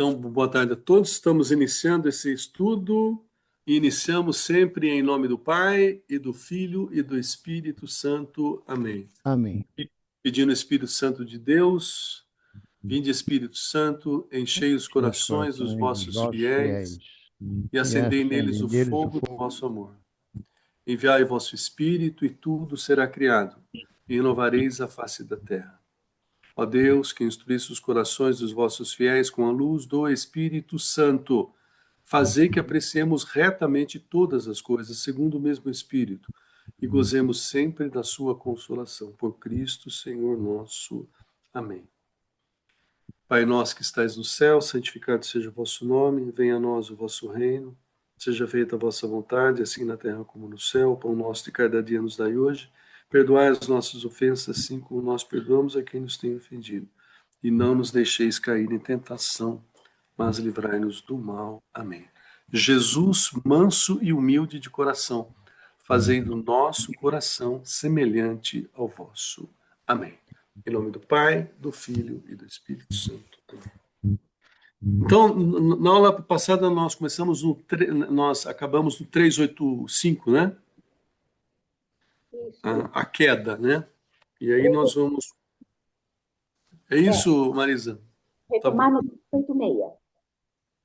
Então, boa tarde a todos. Estamos iniciando esse estudo e iniciamos sempre em nome do Pai e do Filho e do Espírito Santo. Amém. Amém. Pedindo o Espírito Santo de Deus, vinde Espírito Santo, enchei os Os corações dos corações dos vossos vossos fiéis fiéis e e acendei neles acendem o deles o fogo do fogo. vosso amor. Enviai o vosso Espírito e tudo será criado, e renovareis a face da terra. Ó Deus, que instruísse os corações dos vossos fiéis com a luz do Espírito Santo, fazei que apreciemos retamente todas as coisas segundo o mesmo Espírito e gozemos sempre da sua consolação. Por Cristo, Senhor nosso. Amém. Pai nosso que estais no céu, santificado seja o vosso nome, venha a nós o vosso reino, seja feita a vossa vontade, assim na terra como no céu. O pão nosso de cada dia nos dai hoje. Perdoai as nossas ofensas, assim como nós perdoamos a quem nos tem ofendido. E não nos deixeis cair em tentação, mas livrai-nos do mal. Amém. Jesus, manso e humilde de coração, fazei do nosso coração semelhante ao vosso. Amém. Em nome do Pai, do Filho e do Espírito Santo. Amém. Então, na aula passada nós acabamos no 385, né? Isso. A queda, né? E aí nós vamos. É isso, Marisa? Tá bom. Retomar no 86.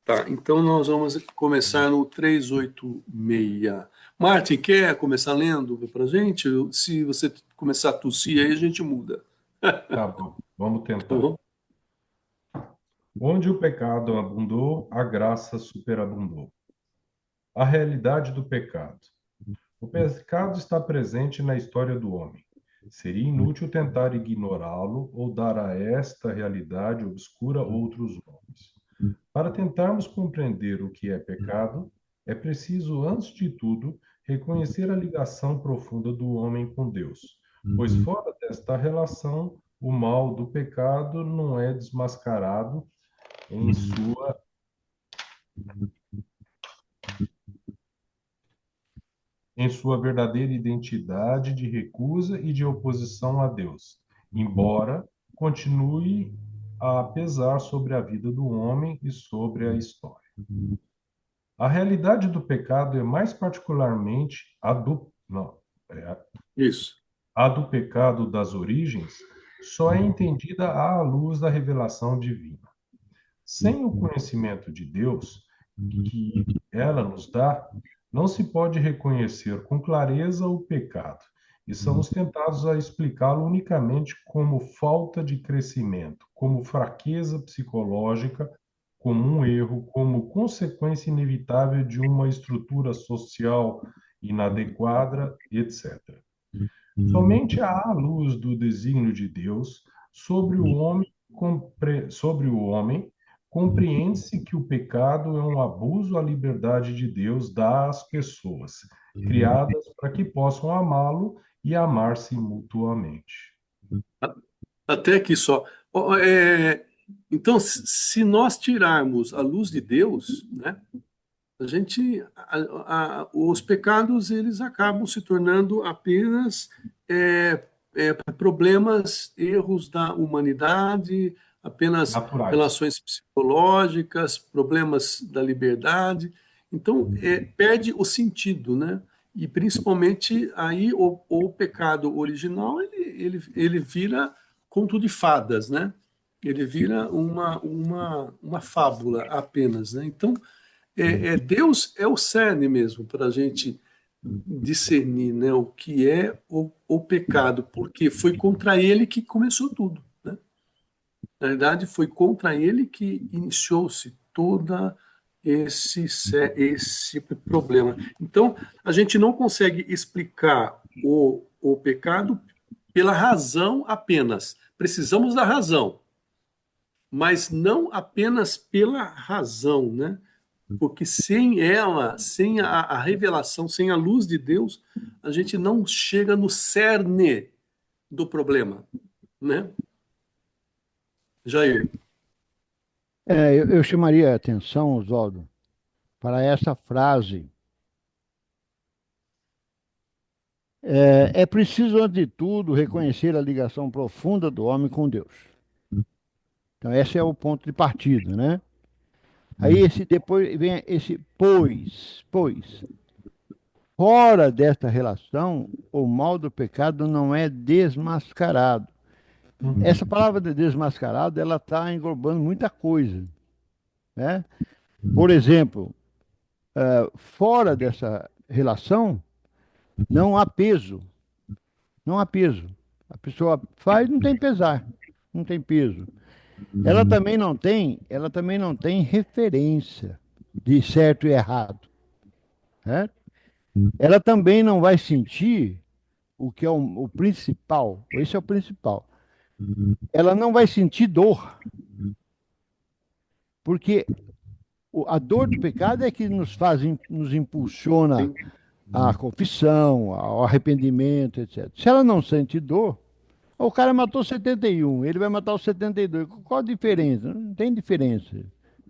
Tá, então nós vamos começar no 386. Martin, quer começar lendo para a gente? Se você começar a tossir, aí a gente muda. Tá bom, vamos Tá tentar. bom? Onde o pecado abundou, a graça superabundou. A realidade do pecado. O pecado está presente na história do homem. Seria inútil tentar ignorá-lo ou dar a esta realidade obscura outros nomes. Para tentarmos compreender o que é pecado, é preciso, antes de tudo, reconhecer a ligação profunda do homem com Deus, pois fora desta relação, o mal do pecado não é desmascarado em sua verdadeira identidade de recusa e de oposição a Deus, embora continue a pesar sobre a vida do homem e sobre a história. A realidade do pecado é mais particularmente Isso. a do pecado das origens, só é entendida à luz da revelação divina. Sem o conhecimento de Deus que ela nos dá, não se pode reconhecer com clareza o pecado, e somos tentados a explicá-lo unicamente como falta de crescimento, como fraqueza psicológica, como um erro, como consequência inevitável de uma estrutura social inadequada, etc. Somente à luz do desígnio de Deus sobre o homem, compreende-se que o pecado é um abuso à liberdade de Deus dá às pessoas, criadas para que possam amá-lo e amar-se mutuamente. Até aqui só. Então, se nós tirarmos a luz de Deus, né, a gente, os pecados eles acabam se tornando apenas problemas, erros da humanidade, apenas Naturais. relações psicológicas, problemas da liberdade. Então, perde o sentido, né? E principalmente aí o pecado original ele vira conto de fadas, né? Ele vira uma fábula apenas, né? Então, Deus é o cerne mesmo para a gente discernir, né, o que é o pecado, porque foi contra ele que começou tudo, né? Na verdade, foi contra ele que iniciou-se toda esse problema. Então, a gente não consegue explicar o pecado pela razão apenas. Precisamos da razão, mas não apenas pela razão, né? Porque sem ela, sem a revelação, sem a luz de Deus, a gente não chega no cerne do problema, né? Jair. Eu chamaria a atenção, Oswaldo, para essa frase. É preciso, antes de tudo, reconhecer a ligação profunda do homem com Deus. Então, esse é o ponto de partida, né? Aí esse depois vem esse pois. Fora desta relação, o mal do pecado não é desmascarado. Essa Uhum. palavra de desmascarado, ela está englobando muita coisa, né? Por exemplo, fora dessa relação, não há peso, não há peso. A pessoa faz, não tem pesar, não tem peso. Ela também não tem referência de certo e errado, né? Ela também não vai sentir o que é o principal. Esse é o principal. Ela não vai sentir dor, porque a dor do pecado é que nos impulsiona Sim. à confissão, ao arrependimento, etc. Se ela não sente dor, o cara matou 71, ele vai matar o 72. Qual a diferença? Não tem diferença.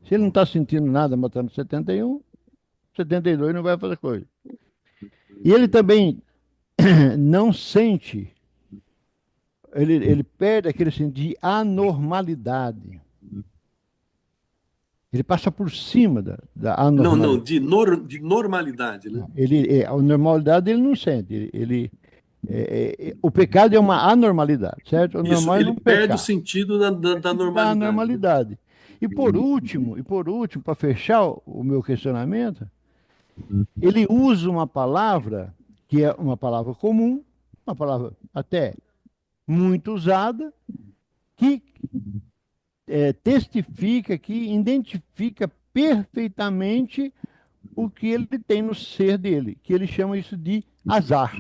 Se ele não está sentindo nada matando 71, 72 não vai fazer coisa. E ele também não sente, ele perde aquele sentido de anormalidade. Ele passa por cima da Não, não, anormalidade. de normalidade, né? A normalidade ele não sente. O pecado é uma anormalidade, certo? O Isso, normal é ele não perde o pecar. sentido da Sentido da normalidade, né? anormalidade. E por último, para fechar o meu questionamento, ele usa uma palavra que é uma palavra comum, uma palavra até muito usada, que testifica, que identifica perfeitamente o que ele tem no ser dele, que ele chama isso de azar.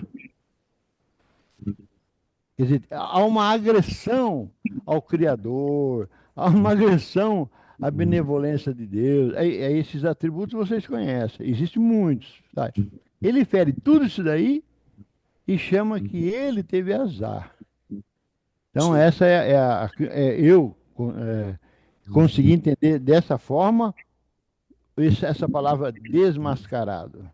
Quer dizer, há uma agressão ao Criador, há uma agressão à benevolência de Deus. Esses atributos vocês conhecem, existem muitos. Tá? Ele fere tudo isso daí e chama que ele teve azar. Então, Sim, essa eu consegui entender dessa forma essa palavra desmascarado.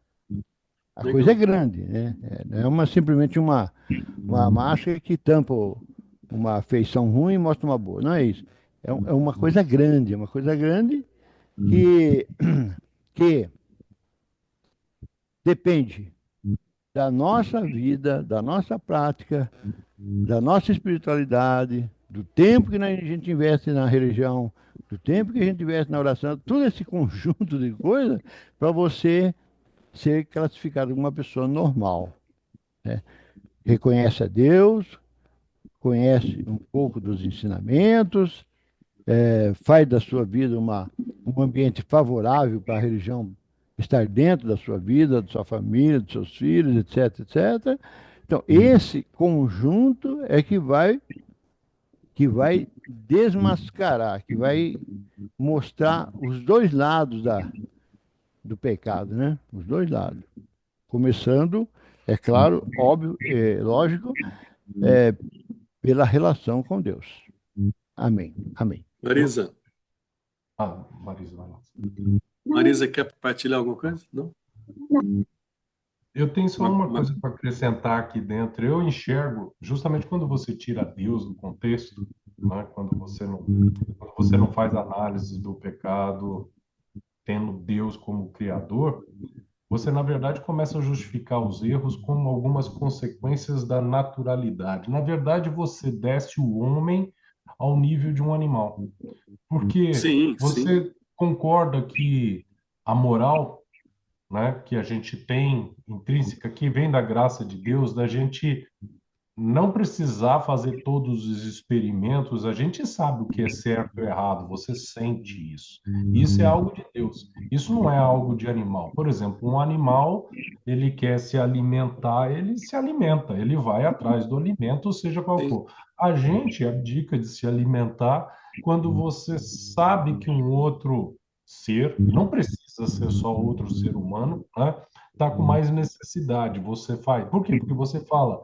A coisa é legal. grande, né? Não é simplesmente uma máscara que tampa uma feição ruim e mostra uma boa. Não é isso. É uma coisa grande que, que depende da nossa vida, da nossa prática, da nossa espiritualidade, do tempo que a gente investe na religião, do tempo que a gente investe na oração, todo esse conjunto de coisas para você ser classificado como uma pessoa normal, né? Reconhece a Deus, conhece um pouco dos ensinamentos, faz da sua vida um ambiente favorável para a religião estar dentro da sua vida, da sua família, dos seus filhos, etc, etc. Então, esse conjunto é que vai desmascarar, que vai mostrar os dois lados do pecado, né? Os dois lados. Começando, é claro, óbvio, lógico, é, pela relação com Deus. Amém. Amém. Eu, Marisa, Marisa, vai lá. Marisa quer compartilhar alguma coisa? Não? Eu tenho só uma Uma- coisa para acrescentar aqui dentro. Eu enxergo, justamente quando você tira Deus do contexto, né, quando você não faz análise do pecado, tendo Deus como criador, você, na verdade, começa a justificar os erros como algumas consequências da naturalidade. Na verdade, você desce o homem ao nível de um animal. Porque Sim, sim. você concorda que a moral, né, que a gente tem intrínseca, que vem da graça de Deus, da gente não precisar fazer todos os experimentos, a gente sabe o que é certo e errado, você sente isso. Isso é algo de Deus. Isso não é algo de animal. Por exemplo, um animal, ele quer se alimentar, ele se alimenta, ele vai atrás do alimento, seja qual Sim. for. A gente abdica de se alimentar quando você sabe que um outro ser, não precisa ser só outro ser humano, né? Está com mais necessidade. Você faz. Por quê? Porque você fala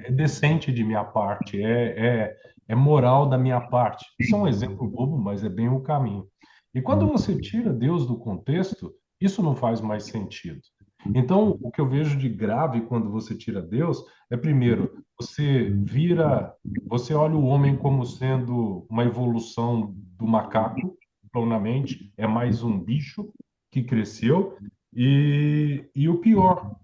é decente de minha parte, é moral da minha parte. Isso é um exemplo bobo, mas é bem o caminho. E quando você tira Deus do contexto, isso não faz mais sentido. Então, o que eu vejo de grave quando você tira Deus é, primeiro, você olha o homem como sendo uma evolução do macaco, amplamente, é mais um bicho que cresceu. E o pior,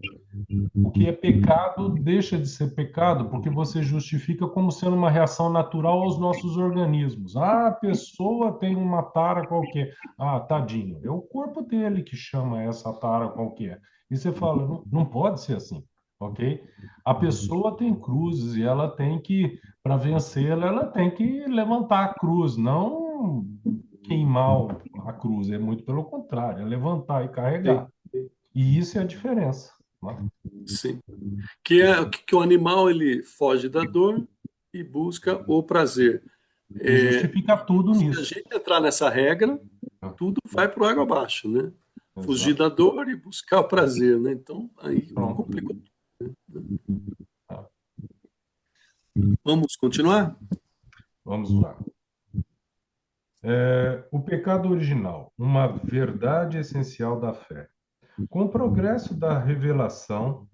o que é pecado deixa de ser pecado, porque você justifica como sendo uma reação natural aos nossos organismos. Ah, a pessoa tem uma tara qualquer. Ah, tadinho, é o corpo dele que chama essa tara qualquer. E você fala, não, não pode ser assim, ok? A pessoa tem cruzes e ela tem que, para vencê-la, ela tem que levantar a cruz, não queimar a cruz. É muito pelo contrário, é levantar e Sim, carregar. E isso é a diferença, né? sim. Que o animal ele foge da dor e busca o prazer. E justifica tudo Se a nisso. gente entrar nessa regra, tudo vai para o água abaixo, né? Fugir Exato. da dor e buscar o prazer, né? Então, aí Pronto. complicou. Tá. Vamos continuar? Vamos lá. O pecado original, uma verdade essencial da fé. Com o progresso da revelação,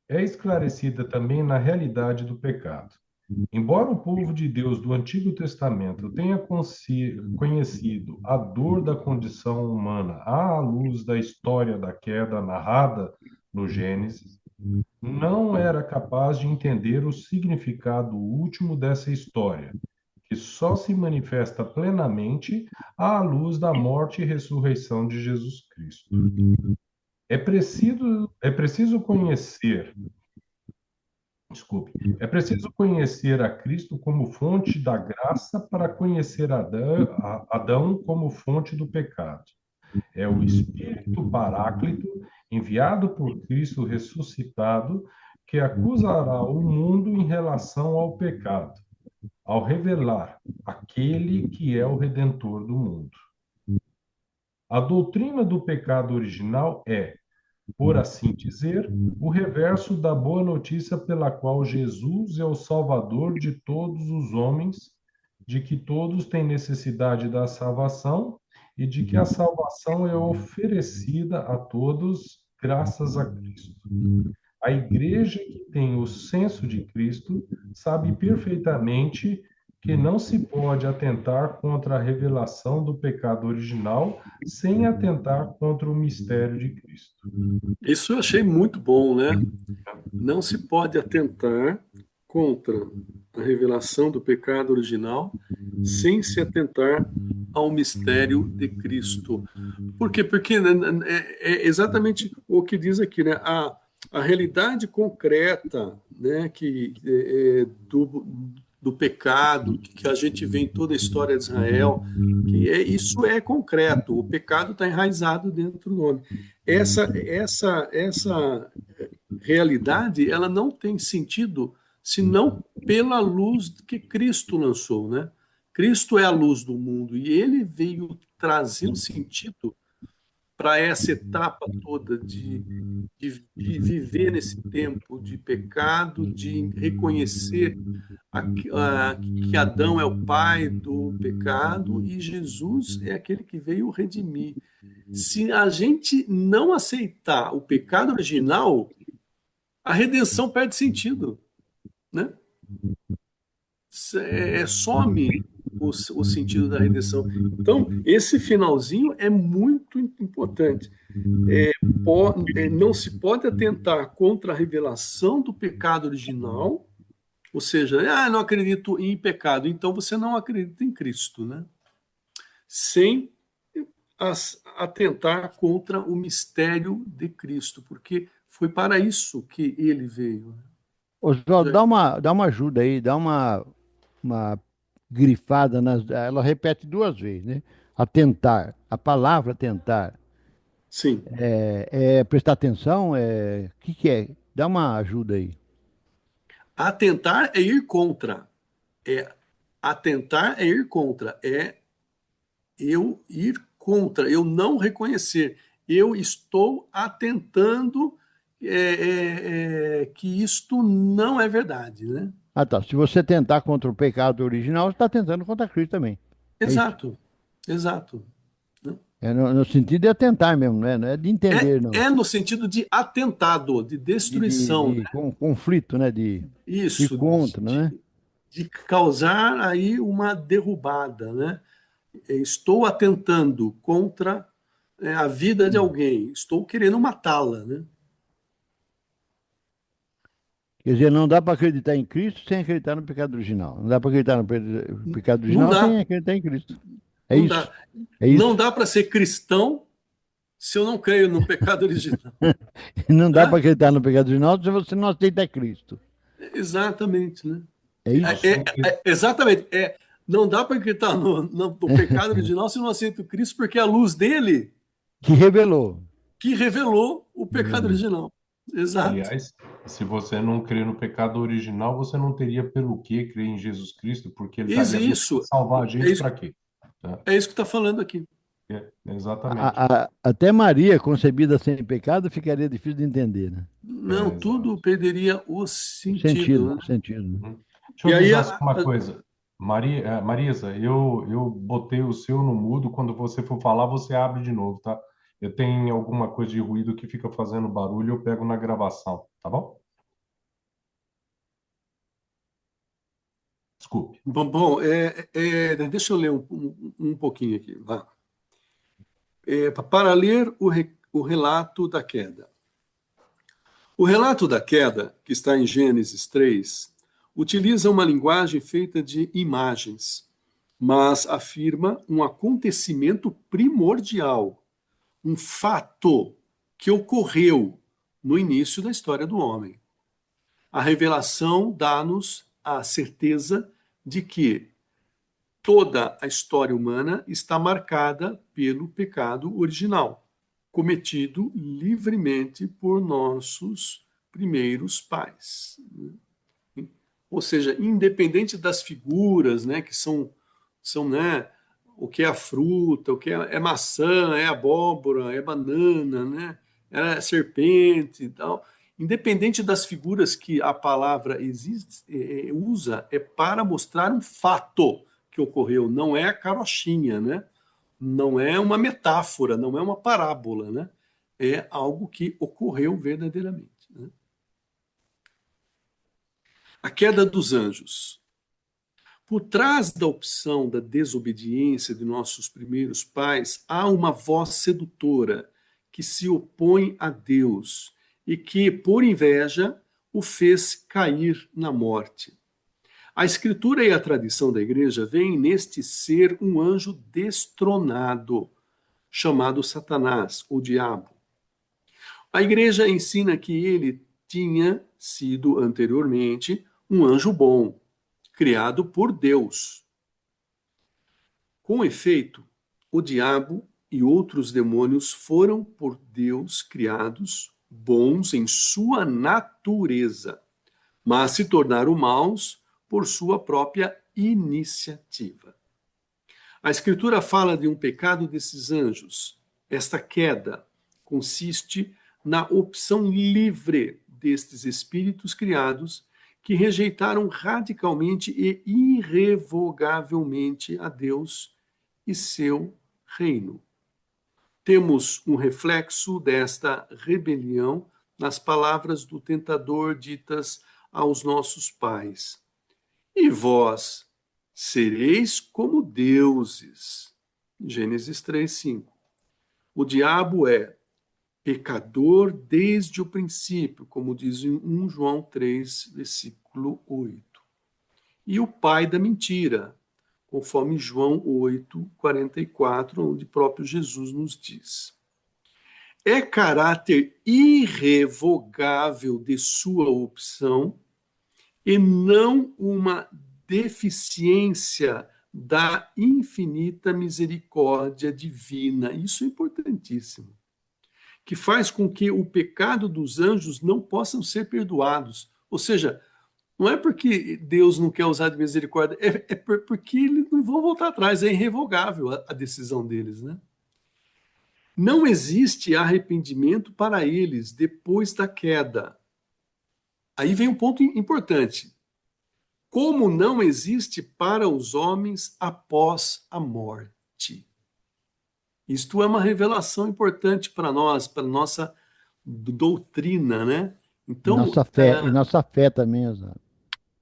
é esclarecida também na realidade do pecado. Embora o povo de Deus do Antigo Testamento tenha conhecido a dor da condição humana à luz da história da queda narrada no Gênesis, não era capaz de entender o significado último dessa história, que só se manifesta plenamente à luz da morte e ressurreição de Jesus Cristo. É preciso conhecer, desculpe, é preciso conhecer a Cristo como fonte da graça para conhecer Adão como fonte do pecado. É o Espírito Paráclito, enviado por Cristo ressuscitado, que acusará o mundo em relação ao pecado, ao revelar aquele que é o Redentor do mundo. A doutrina do pecado original é, por assim dizer, o reverso da boa notícia pela qual Jesus é o Salvador de todos os homens, de que todos têm necessidade da salvação e de que a salvação é oferecida a todos graças a Cristo. A igreja que tem o senso de Cristo sabe perfeitamente que não se pode atentar contra a revelação do pecado original sem atentar contra o mistério de Cristo. Isso eu achei muito bom, né? Não se pode atentar contra a revelação do pecado original sem se atentar ao mistério de Cristo. Por quê? Porque né, é exatamente o que diz aqui, né? A realidade concreta, né, do pecado que a gente vê em toda a história de Israel, isso é concreto. O pecado está enraizado dentro do homem. Essa realidade, ela não tem sentido senão pela luz que Cristo lançou, né? Cristo é a luz do mundo e ele veio trazer um sentido para essa etapa toda de viver nesse tempo de pecado, de reconhecer que Adão é o pai do pecado e Jesus é aquele que veio redimir. Se a gente não aceitar o pecado original, a redenção perde sentido, né? Some o sentido da redenção. Então, esse finalzinho é muito importante. Não se pode atentar contra a revelação do pecado original, ou seja, não acredito em pecado, então você não acredita em Cristo, né? Sem atentar contra o mistério de Cristo, porque foi para isso que ele veio. Ô, Oswaldo, dá uma ajuda aí, dá uma grifada ela repete duas vezes, né? Atentar. A palavra tentar Sim, é prestar atenção, o que é? Dá uma ajuda aí. atentar é ir contra. É atentar é ir contra. É eu ir contra. Eu não reconhecer. Eu estou atentando que isto não é verdade, né? Ah, tá. Se você tentar contra o pecado original, você está tentando contra Cristo também. É isso. Exato, exato. Né? É no sentido de atentar mesmo, né? Não é de entender, não. É no sentido de atentado, de De, de, destruição, de né? conflito, né? De ir Isso, contra, né? de causar aí uma derrubada, né? estou atentando contra a vida de alguém, estou querendo matá-la, né? Quer dizer, não dá para acreditar em Cristo sem acreditar no pecado original. Não dá para acreditar no pecado Não original sem dá, acreditar em Cristo. É não isso. dá. É Não isso. dá para ser cristão se eu não creio no pecado original, Não dá para né? acreditar no pecado original se você não aceita Cristo. Exatamente, né? É A isso. sua, Exatamente. Não dá para acreditar no pecado original se eu não aceito Cristo, porque é a luz dele Que revelou. que revelou o pecado Revelou. original. Exato. aliás, se você não crê no pecado original, você não teria pelo que crer em Jesus Cristo, porque ele estaria vindo para Isso, salvar a é gente isso, para quê? Tá? é isso que está falando aqui. Exatamente. Até Maria, concebida sem pecado, ficaria difícil de entender, né? Não, tudo Exato. perderia o O sentido, sentido, o né? sentido. Uhum. Deixa eu E aí, avisar só uma coisa. Marisa, eu botei o seu no mudo. Quando você for falar, você abre de novo, tá? Eu tenho alguma coisa de ruído que fica fazendo barulho, eu pego na gravação, tá bom? Desculpe. bom, deixa eu ler um pouquinho aqui. Vá. Para ler o relato da queda. O relato da queda, que está em Gênesis 3, utiliza uma linguagem feita de imagens, mas afirma um acontecimento primordial, um fato que ocorreu no início da história do homem. A revelação dá-nos a certeza de que toda a história humana está marcada pelo pecado original, cometido livremente por nossos primeiros pais. Ou seja, independente das figuras, né, que são, né, o que é a fruta, o que é maçã, é abóbora, é banana, né, é serpente e tal. Independente das figuras que a palavra existe, usa, é para mostrar um fato que ocorreu, não é a carochinha, né? Não é uma metáfora, não é uma parábola, né? É algo que ocorreu verdadeiramente. Né? A queda dos anjos. Por trás da opção da desobediência de nossos primeiros pais, há uma voz sedutora que se opõe a Deus e que, por inveja, o fez cair na morte. A Escritura e a tradição da igreja veem neste ser um anjo destronado, chamado Satanás, o diabo. A igreja ensina que ele tinha sido anteriormente um anjo bom, criado por Deus. Com efeito, o diabo e outros demônios foram por Deus criados bons em sua natureza, mas se tornaram maus por sua própria iniciativa. A Escritura fala de um pecado desses anjos. Esta queda consiste na opção livre destes espíritos criados que rejeitaram radicalmente e irrevogavelmente a Deus e seu reino. Temos um reflexo desta rebelião nas palavras do tentador ditas aos nossos pais. E vós sereis como deuses. Gênesis 3:5. O diabo é pecador desde o princípio, como diz em 1 João 3, versículo 8. E o pai da mentira, conforme João 8:44, onde próprio Jesus nos diz. É caráter irrevogável de sua opção e não uma deficiência da infinita misericórdia divina. Isso é importantíssimo. Que faz com que o pecado dos anjos não possam ser perdoados. Ou seja, não é porque Deus não quer usar de misericórdia, é porque eles não vão voltar atrás, é irrevogável a decisão deles, né? Não existe arrependimento para eles depois da queda. Aí vem um ponto importante. Como não existe para os homens após a morte. Isto é uma revelação importante para nós, para nossa doutrina, né? Então, E nossa fé também, exato.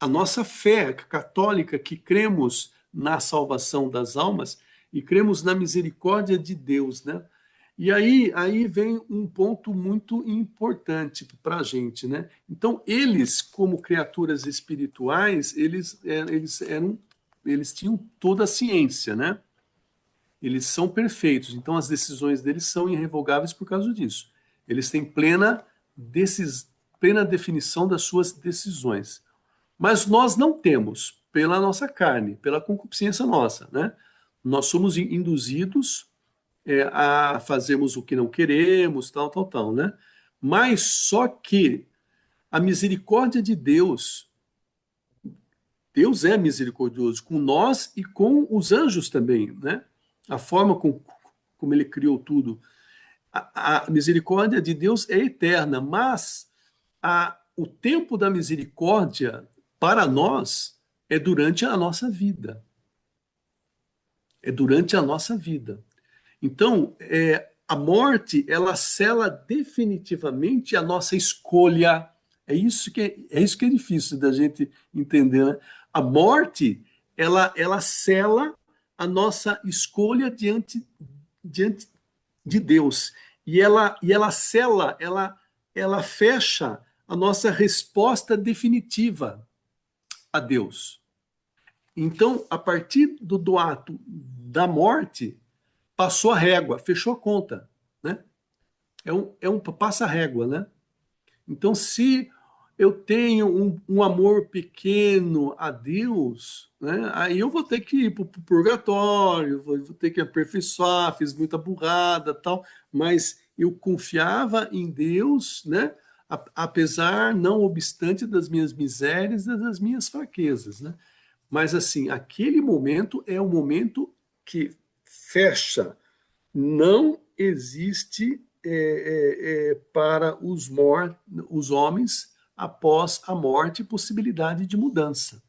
a nossa fé católica, que cremos na salvação das almas, e cremos na misericórdia de Deus, né? E aí vem um ponto muito importante para a gente, né? Então, eles, como criaturas espirituais, eles tinham toda a ciência, né? Eles são perfeitos, então as decisões deles são irrevogáveis por causa disso. Eles têm plena definição das suas decisões. Mas nós não temos, pela nossa carne, pela concupiscência nossa, né? Nós somos induzidos a fazermos o que não queremos, tal, né? Mas só que a misericórdia de Deus, Deus é misericordioso com nós e com os anjos também, né? A forma como ele criou tudo. A misericórdia de Deus é eterna, mas o tempo da misericórdia para nós é durante a nossa vida. É durante a nossa vida. Então, a morte, ela sela definitivamente a nossa escolha. É isso que é difícil da gente entender, né? A morte, ela sela a nossa escolha diante de Deus. E ela sela, ela fecha a nossa resposta definitiva a Deus. Então, a partir do ato da morte, passou a régua, fechou a conta, né? É um passa-régua, né? Então, se eu tenho um amor pequeno a Deus, né, aí eu vou ter que ir para o purgatório, vou ter que aperfeiçoar, fiz muita burrada, tal, mas eu confiava em Deus, né? Apesar, não obstante das minhas misérias e das minhas fraquezas, né? Mas assim, aquele momento é o momento que fecha. Não existe para os homens, após a morte, possibilidade de mudança,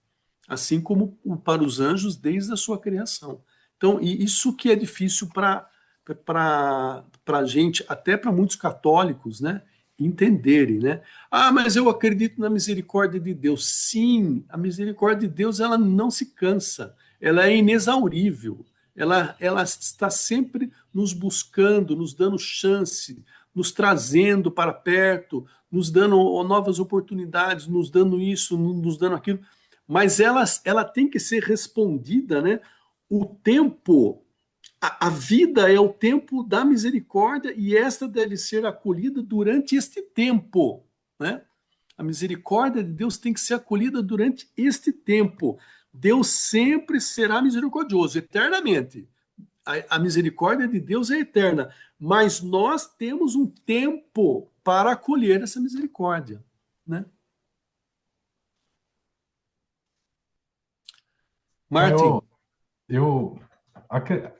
assim como para os anjos desde a sua criação. Então, e isso que é difícil para a gente, até para muitos católicos, né, entenderem, né? Ah, mas eu acredito na misericórdia de Deus. Sim, a misericórdia de Deus, ela não se cansa, ela é inexaurível, ela está sempre nos buscando, nos dando chance, nos trazendo para perto, nos dando novas oportunidades, nos dando isso, nos dando aquilo, mas ela tem que ser respondida, né? O tempo, a vida é o tempo da misericórdia e esta deve ser acolhida durante este tempo, né? A misericórdia de Deus tem que ser acolhida durante este tempo. Deus sempre será misericordioso, eternamente. A misericórdia de Deus é eterna, mas nós temos um tempo para acolher essa misericórdia, né? Martin, Eu, eu, acre-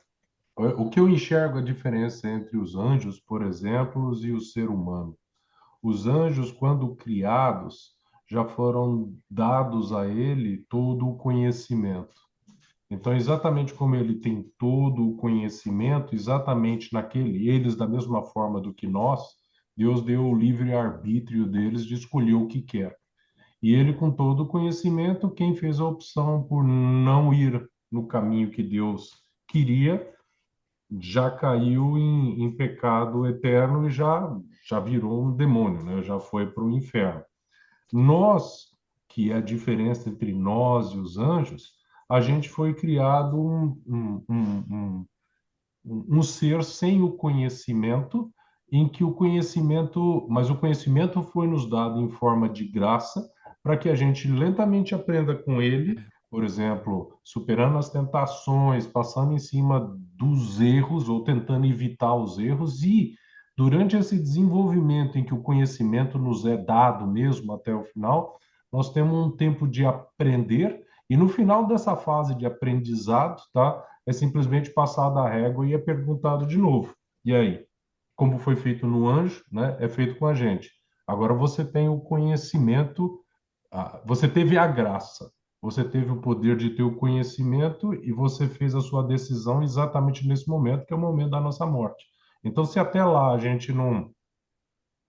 o que eu enxergo a diferença entre os anjos, por exemplo, e o ser humano. Os anjos, quando criados, já foram dados a ele todo o conhecimento. Então, exatamente como ele tem todo o conhecimento, exatamente naquele, eles, da mesma forma do que nós, Deus deu o livre arbítrio deles de escolher o que quer. E ele, com todo o conhecimento, quem fez a opção por não ir no caminho que Deus queria, já caiu em pecado eterno e já virou um demônio, né? Já foi para o inferno. Nós, que é a diferença entre nós e os anjos, a gente foi criado um ser sem o conhecimento, em que o conhecimento, mas o conhecimento foi nos dado em forma de graça, para que a gente lentamente aprenda com ele, por exemplo, superando as tentações, passando em cima dos erros ou tentando evitar os erros, e durante esse desenvolvimento em que o conhecimento nos é dado mesmo até o final, nós temos um tempo de aprender, e no final dessa fase de aprendizado, tá? É simplesmente passado a régua e é perguntado de novo. E aí? Como foi feito no anjo, né? É feito com a gente. Agora você tem o conhecimento, você teve a graça, você teve o poder de ter o conhecimento e você fez a sua decisão exatamente nesse momento, que é o momento da nossa morte. Então, se até lá a gente não,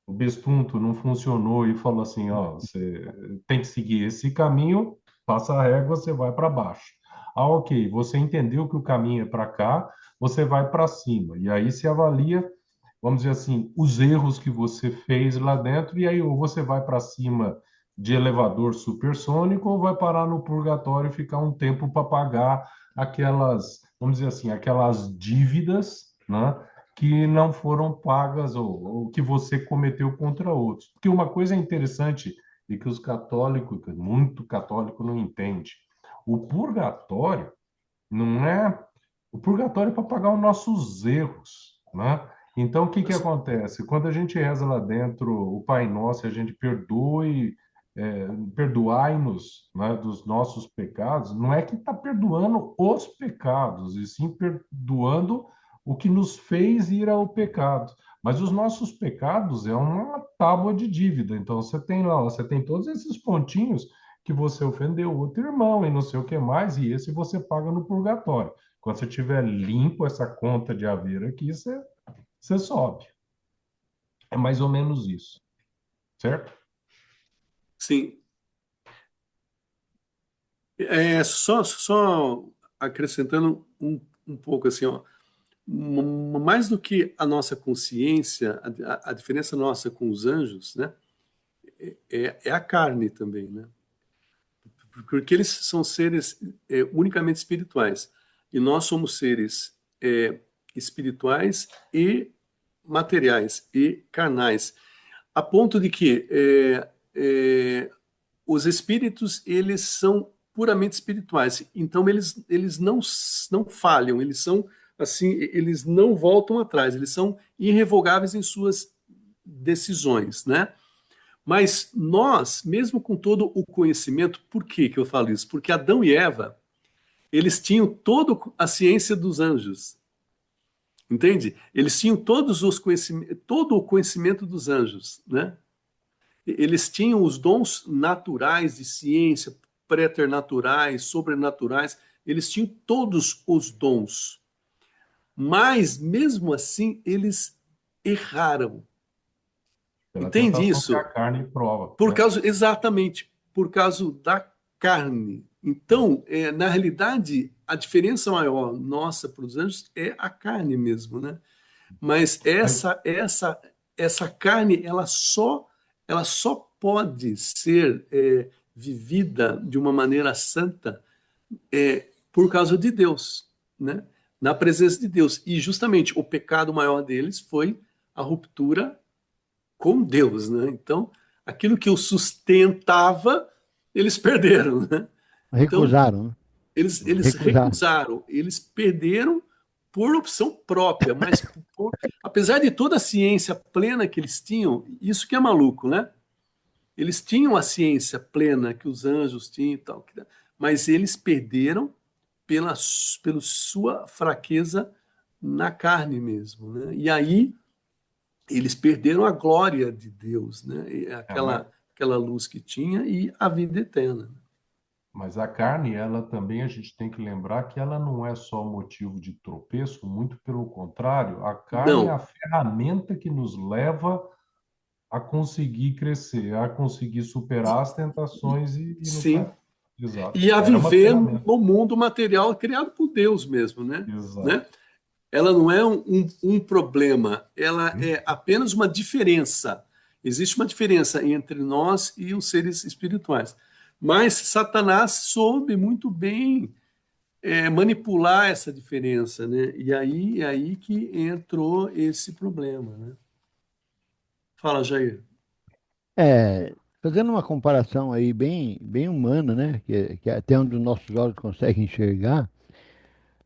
o Bestunto não funcionou e falou assim, ó, você tem que seguir esse caminho, passa a régua, você vai para baixo. Ah, ok, você entendeu que o caminho é para cá, você vai para cima. E aí se avalia, vamos dizer assim, os erros que você fez lá dentro, e aí ou você vai para cima de elevador supersônico ou vai parar no purgatório e ficar um tempo para pagar aquelas, vamos dizer assim, aquelas dívidas, né, que não foram pagas ou que você cometeu contra outros. Porque uma coisa interessante e que os católicos, muito católico não entende, o purgatório não é o purgatório é para pagar os nossos erros, né? Então, o que que acontece? Quando a gente reza lá dentro o Pai Nosso, a gente perdoai-nos, né, dos nossos pecados, não é que está perdoando os pecados, e sim perdoando o que nos fez ir ao pecado. Mas os nossos pecados é uma tábua de dívida. Então, você tem lá, você tem todos esses pontinhos que você ofendeu o outro irmão e não sei o que mais, e esse você paga no purgatório. Quando você tiver limpo essa conta de haver aqui, você sobe. É mais ou menos isso, certo? Sim. Só acrescentando um pouco assim, ó, mais do que a nossa consciência, a diferença nossa com os anjos, né, é a carne também, né? Porque eles são seres unicamente espirituais e nós somos seres espirituais e materiais e carnais, a ponto de que os espíritos eles são puramente espirituais, então eles não falham, eles são assim, eles não voltam atrás, eles são irrevogáveis em suas decisões, né? Mas nós, mesmo com todo o conhecimento, por que que eu falo isso? Porque Adão e Eva, eles tinham toda a ciência dos anjos, entende? Eles tinham todo o conhecimento dos anjos, né? Eles tinham os dons naturais de ciência, preternaturais, sobrenaturais, eles tinham todos os dons. Mas, mesmo assim, eles erraram. Pela Entende tentação que a isso? carne prova, Por né? causa, exatamente, por causa da carne. Então, na realidade, a diferença maior nossa para os anjos é a carne mesmo, né? Mas Mas, essa carne, ela só pode ser vivida de uma maneira santa por causa de Deus, né? Na presença de Deus. E justamente o pecado maior deles foi a ruptura com Deus, né? Então, aquilo que o sustentava, eles perderam, né? Então, Recusaram, né? eles Recusaram. recusaram, eles perderam por opção própria, mas apesar de toda a ciência plena que eles tinham, isso que é maluco, né? Eles tinham a ciência plena que os anjos tinham e tal, mas eles perderam pela sua fraqueza na carne mesmo, né? E aí eles perderam a glória de Deus, né? é, mas, Aquela luz que tinha e a vida eterna. mas a carne, ela também a gente tem que lembrar que ela não é só motivo de tropeço, muito pelo contrário, a carne é a Não, ferramenta que nos leva a conseguir crescer, a conseguir superar as tentações e no sim, caminho. Exato. e a Ela é uma viver ferramenta. no mundo material criado por Deus mesmo, né? Né? Exato. Ela não é um problema, ela é apenas uma diferença. Existe uma diferença entre nós e os seres espirituais. Mas Satanás soube muito bem manipular essa diferença, né? E aí é aí que entrou esse problema, né? Fala, Jair. Fazendo uma comparação aí bem humana, né? Que é até onde os nossos olhos conseguem enxergar,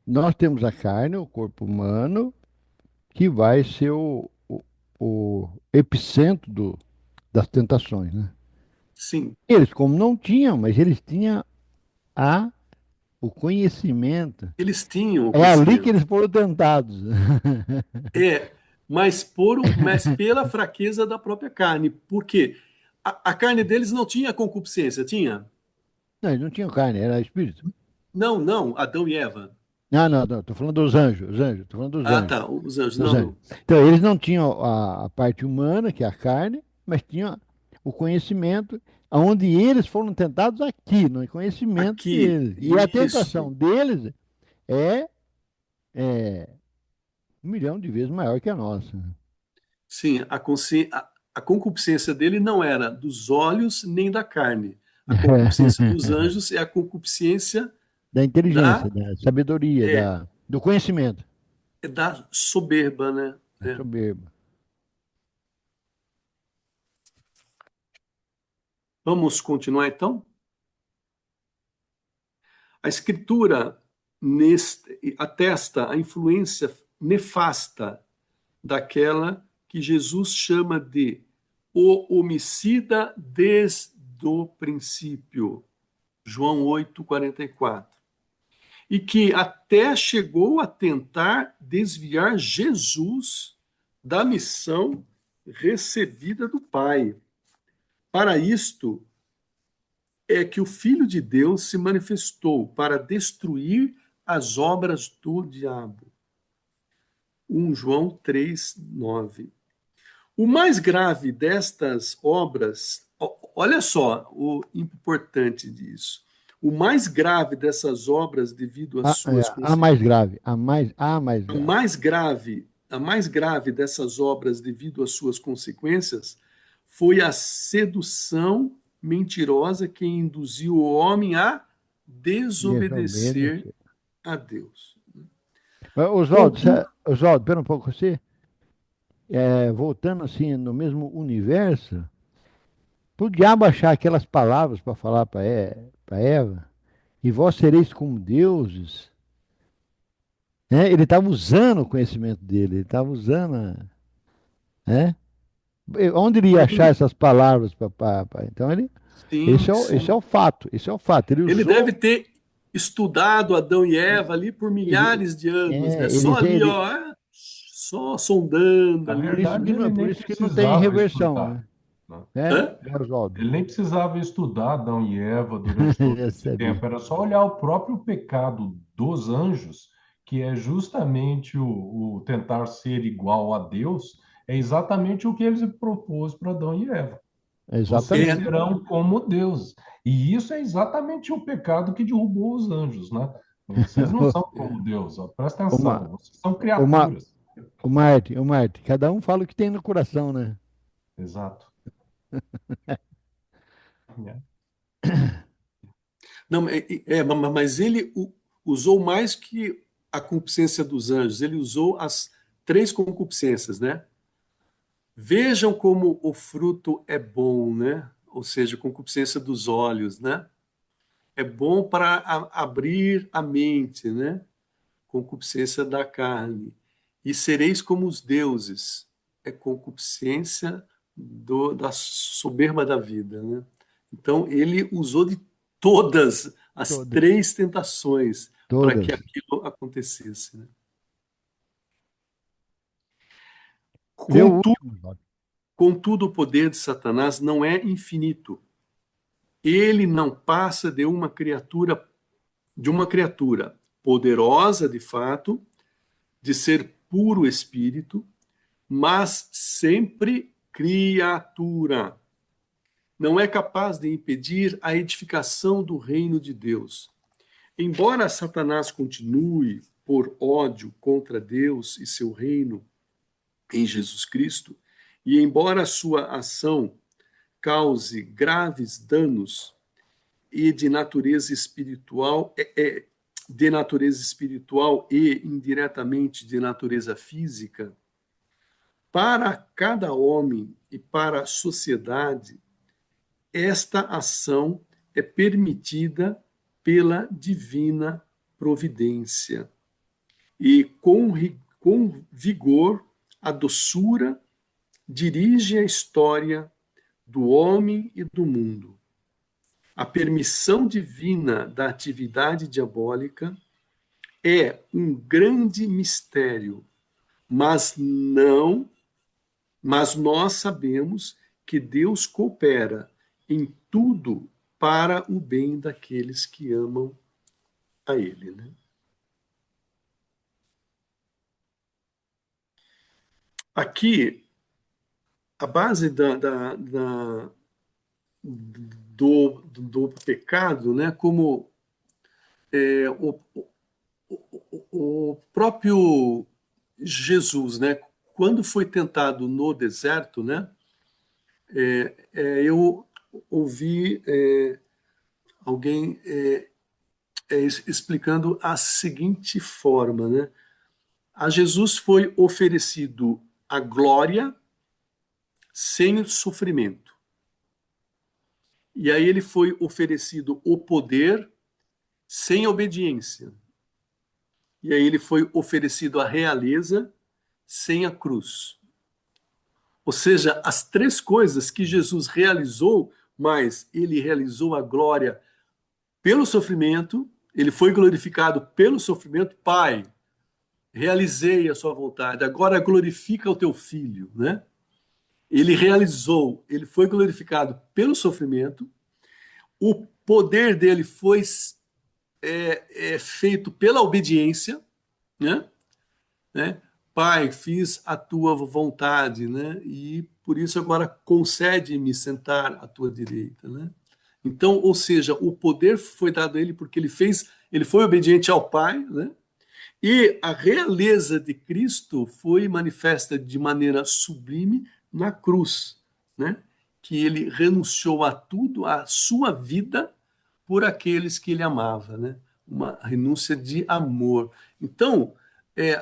nós temos a carne, o corpo humano, que vai ser o epicentro das tentações, né? Sim, Eles, como não tinham, mas eles tinham a, o conhecimento. eles tinham o É ali que conhecimento. eles foram tentados. É, mas pela fraqueza da própria carne. Por quê? A carne deles não tinha concupiscência, tinha? Não, eles não tinham carne, era espírito. Não, não, Adão e Eva. Não, estou falando dos anjos, estou falando dos Ah, anjos, tá, os anjos, dos não, anjos. não. Então, eles não tinham a parte humana, que é a carne, mas tinham o conhecimento onde eles foram tentados aqui, no conhecimento Aqui, deles. E a isso. tentação deles é, é 1 milhão de vezes maior que a nossa. Sim, a concupiscência dele não era dos olhos nem da carne. A concupiscência dos anjos é a concupiscência Da inteligência, da, da sabedoria, é, do conhecimento. é da soberba, né? Da É. soberba. Vamos continuar então? A Escritura atesta a influência nefasta daquela que Jesus chama de o homicida desde o princípio. João 8:44. E que até chegou a tentar desviar Jesus da missão recebida do Pai. Para isto é que o Filho de Deus se manifestou para destruir as obras do diabo. 1 João 3:9. O mais grave destas obras, olha só o importante disso. O mais grave dessas obras, devido às suas A consequências, mais grave, a mais grave. a mais grave dessas obras, devido às suas consequências, foi a sedução mentirosa que induziu o homem a desobedecer Desobedecer. a Deus. Oswaldo, Contudo, Oswaldo, pera um pouco, você, voltando assim no mesmo universo, pro diabo achar aquelas palavras para falar para Eva, e vós sereis como deuses, né? Ele estava usando o conhecimento dele, ele estava usando, né? Onde ele ia achar sim, essas palavras então sim, esse é sim. o fato, esse é o fato. Ele Ele usou, deve ter estudado Adão e Eva ali por ele, milhares de anos, né? ele, Só ali, ó, só sondando Na ali, né? verdade, ele por nem isso que não tem precisava reversão, estudar, né? né? Hã? Oswaldo? Ele nem precisava estudar Adão e Eva durante todo Eu esse tempo. sabia. Era só olhar o próprio pecado dos anjos, que é justamente o tentar ser igual a Deus, é exatamente o que ele propôs para Adão e Eva. Vocês Exatamente. É, serão como Deus. E isso é exatamente o pecado que derrubou os anjos, né? Vocês não são como Deus, ó. Presta Uma, atenção, vocês são uma, criaturas. O Marte, cada um fala o que tem no coração, né? Exato. É. não, mas ele usou mais que a concupiscência dos anjos, ele usou as três concupiscências, né? Vejam como o fruto é bom, né? Ou seja, concupiscência dos olhos, né? É bom para abrir a mente, né? Concupiscência da carne. E sereis como os deuses. É concupiscência da soberba da vida, né? Então, ele usou de todas as Todas. três tentações para que Todas. aquilo acontecesse, né? Vê o Contudo, último, Oswaldo. contudo, o poder de Satanás não é infinito. Ele não passa de uma criatura poderosa de fato, de ser puro espírito, mas sempre criatura. Não é capaz de impedir a edificação do reino de Deus. Embora Satanás continue por ódio contra Deus e seu reino em Jesus Cristo, e embora a sua ação cause graves danos e de natureza espiritual e indiretamente de natureza física, para cada homem e para a sociedade, esta ação é permitida pela divina providência. E com vigor, a doçura dirige a história do homem e do mundo. A permissão divina da atividade diabólica é um grande mistério, mas não, mas nós sabemos que Deus coopera em tudo para o bem daqueles que amam a Ele, né? Aqui, a base do pecado, né? Como o próprio Jesus, né? Quando foi tentado no deserto, né? Eu ouvi alguém explicando a seguinte forma, né? A Jesus foi oferecido a glória sem sofrimento. E aí ele foi oferecido o poder sem obediência. E aí ele foi oferecido a realeza sem a cruz. Ou seja, as três coisas que Jesus realizou, mas ele realizou a glória pelo sofrimento, ele foi glorificado pelo sofrimento. Pai, realizei a sua vontade, agora glorifica o teu filho, né? Ele realizou, ele foi glorificado pelo sofrimento, o poder dele foi feito pela obediência, né? né? Pai, fiz a tua vontade, né? E por isso agora concede-me sentar à tua direita, né? Então, ou seja, o poder foi dado a ele porque ele foi obediente ao Pai, né? E a realeza de Cristo foi manifesta de maneira sublime na cruz, né? Que ele renunciou a tudo, a sua vida, por aqueles que ele amava, né? Uma renúncia de amor. Então,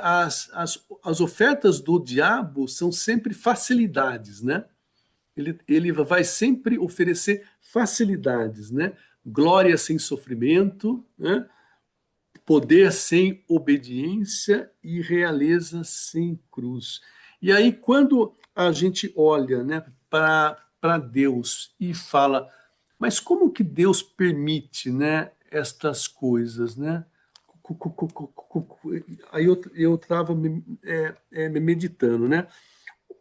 as ofertas do diabo são sempre facilidades, né? Ele vai sempre oferecer facilidades, né? Glória sem sofrimento, né? Poder sem obediência e realeza sem cruz. E aí, quando a gente olha, né, para Deus e fala, mas como que Deus permite, né, estas coisas, né? Aí eu estava me meditando, né?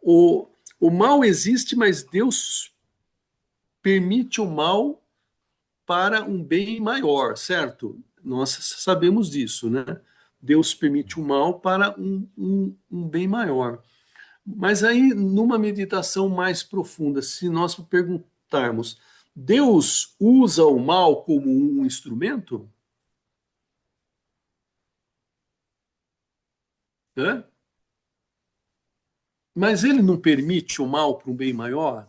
O, o mal existe, mas Deus permite o mal para um bem maior, certo? Nós sabemos disso, né? Deus permite o mal para um bem maior. Mas aí, numa meditação mais profunda, se nós perguntarmos, Deus usa o mal como um instrumento? Né? Mas ele não permite o mal para um bem maior?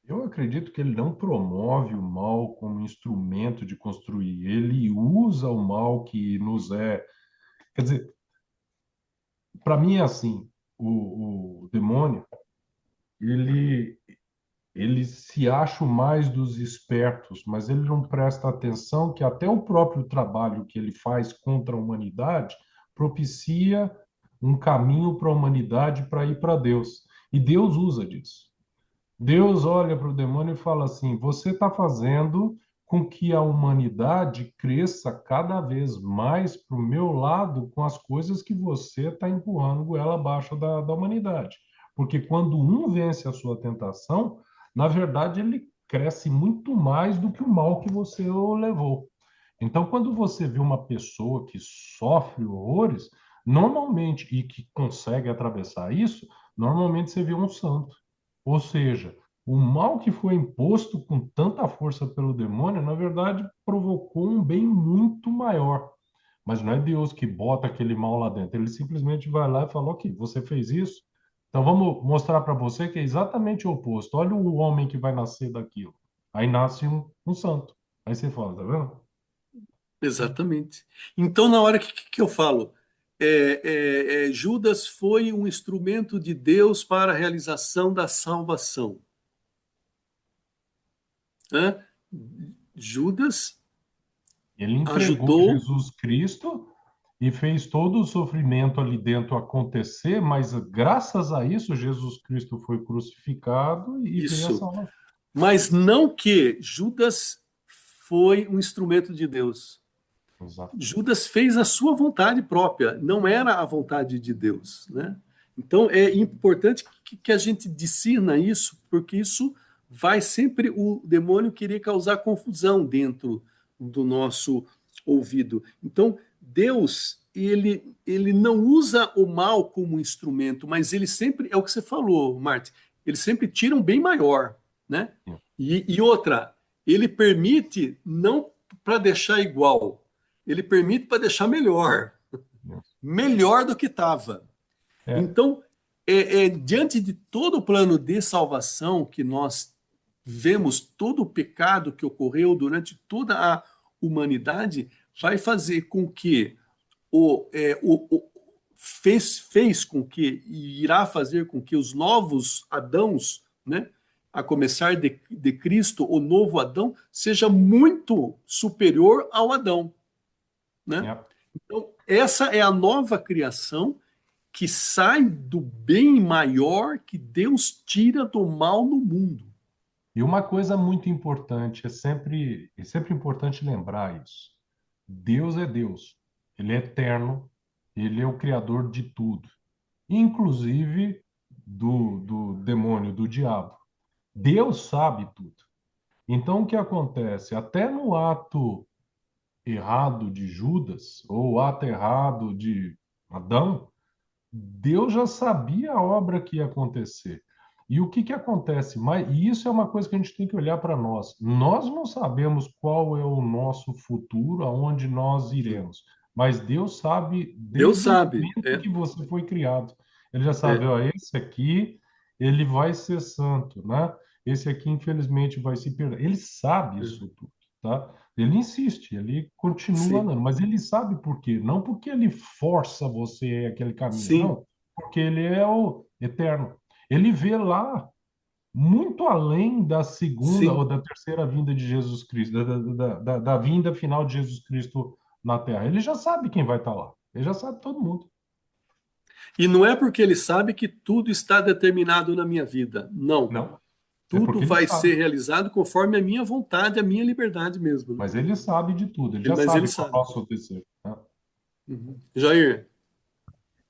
Eu acredito que ele não promove o mal como instrumento de construir. Ele usa o mal que nos é. Quer dizer, para mim é assim: o demônio, ele, ele se acha o mais dos espertos, mas ele não presta atenção que até o próprio trabalho que ele faz contra a humanidade propicia um caminho para a humanidade para ir para Deus. E Deus usa disso. Deus olha para o demônio e fala assim: você está fazendo com que a humanidade cresça cada vez mais para o meu lado com as coisas que você está empurrando goela abaixo da humanidade. Porque quando um vence a sua tentação, na verdade ele cresce muito mais do que o mal que você o levou. Então, quando você vê uma pessoa que sofre horrores, normalmente, e que consegue atravessar isso, normalmente você vê um santo. Ou seja, o mal que foi imposto com tanta força pelo demônio, na verdade, provocou um bem muito maior. Mas não é Deus que bota aquele mal lá dentro. Ele simplesmente vai lá e fala: ok, você fez isso, então vamos mostrar para você que é exatamente o oposto. Olha o homem que vai nascer daquilo. Aí nasce um santo. Aí você fala: tá vendo? Exatamente. Então, na hora que eu falo, Judas foi um instrumento de Deus para a realização da salvação. Né? Judas Ele entregou ajudou Jesus Cristo e fez todo o sofrimento ali dentro acontecer, mas graças a isso Jesus Cristo foi crucificado e veio a isso, salvação. mas não que Judas foi um instrumento de Deus. Exato. Judas fez a sua vontade própria, não era a vontade de Deus, né? Então é importante que a gente discirna isso, porque isso vai sempre o demônio querer causar confusão dentro do nosso ouvido. Então Deus ele não usa o mal como instrumento, mas ele sempre é o que você falou, Marte. ele sempre tira um bem maior, né? E outra, ele permite não para deixar igual, ele permite para deixar melhor, melhor do que estava. É, Então, diante de todo o plano de salvação que nós vemos, todo o pecado que ocorreu durante toda a humanidade, vai fazer com que fez com que, e irá fazer com que os novos Adãos, né, a começar de Cristo, o novo Adão, seja muito superior ao Adão, né? é. Então, essa é a nova criação que sai do bem maior que Deus tira do mal no mundo. E uma coisa muito importante, é sempre importante lembrar isso. Deus é Deus. Ele é eterno. Ele é o criador de tudo, inclusive do demônio, do diabo. Deus sabe tudo. Então, o que acontece? Até no ato errado de Judas, ou o ato errado de Adão, Deus já sabia a obra que ia acontecer. E o que que acontece? E isso é uma coisa que a gente tem que olhar para nós. Nós não sabemos qual é o nosso futuro, aonde nós iremos. Mas Deus sabe Deus desde o sabe, momento que você foi criado. Ele já sabe, é, ó, esse aqui, ele vai ser santo, né? Esse aqui, infelizmente, vai se perder. Ele sabe isso tudo, tá? Ele insiste, ele continua sim, andando, mas ele sabe por quê. Não porque ele força você a aquele caminho, sim, não. Porque ele é o eterno. Ele vê lá muito além da segunda ou sim. da terceira vinda de Jesus Cristo, da vinda final de Jesus Cristo na Terra. Ele já sabe quem vai estar lá. Ele já sabe todo mundo. E não é porque ele sabe que tudo está determinado na minha vida. Não. Não. É Tudo porque ele vai sabe. ser realizado conforme a minha vontade, a minha liberdade mesmo, né? Mas ele sabe de tudo. Ele já Mas ele sabe qual é o sabe. nosso descer. Tá? Uhum. Jair,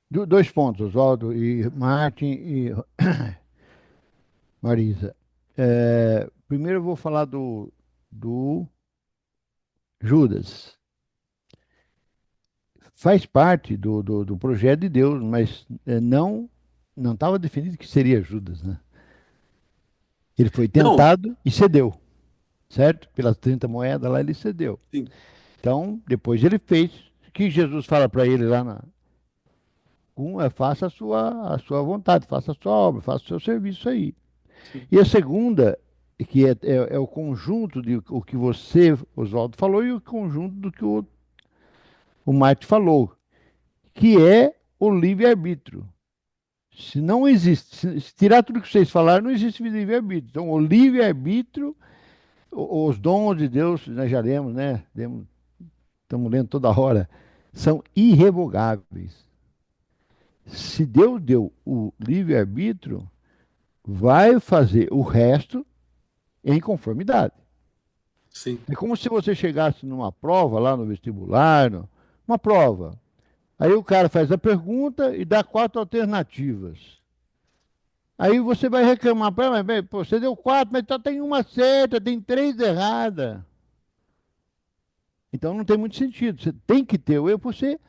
Dois pontos, Oswaldo e Martin e Marisa. Primeiro eu vou falar do Judas. Faz parte do projeto de Deus, mas não estava definido que seria Judas, né? Ele foi não, tentado e cedeu, certo? Pelas 30 moedas lá ele cedeu. sim, Então, depois ele fez o que Jesus fala para ele lá faça a sua vontade, faça a sua obra, faça o seu serviço aí. sim, E a segunda, que é o conjunto de o que você, Oswaldo, falou e o conjunto do que o Marte falou, que é o livre-arbítrio. Se não existe, se tirar tudo que vocês falaram, não existe livre-arbítrio. Então, o livre-arbítrio, os dons de Deus, nós já lemos, né? Estamos lendo toda hora, são irrevogáveis. Se Deus deu o livre-arbítrio, vai fazer o resto em conformidade. sim, É como se você chegasse numa prova lá no vestibular, uma prova. Aí o cara faz a pergunta e dá 4 alternativas. Aí você vai reclamar para ele, mas bem, pô, você deu 4, mas só tem uma certa, tem 3 erradas. Então não tem muito sentido. Você tem que ter o erro para você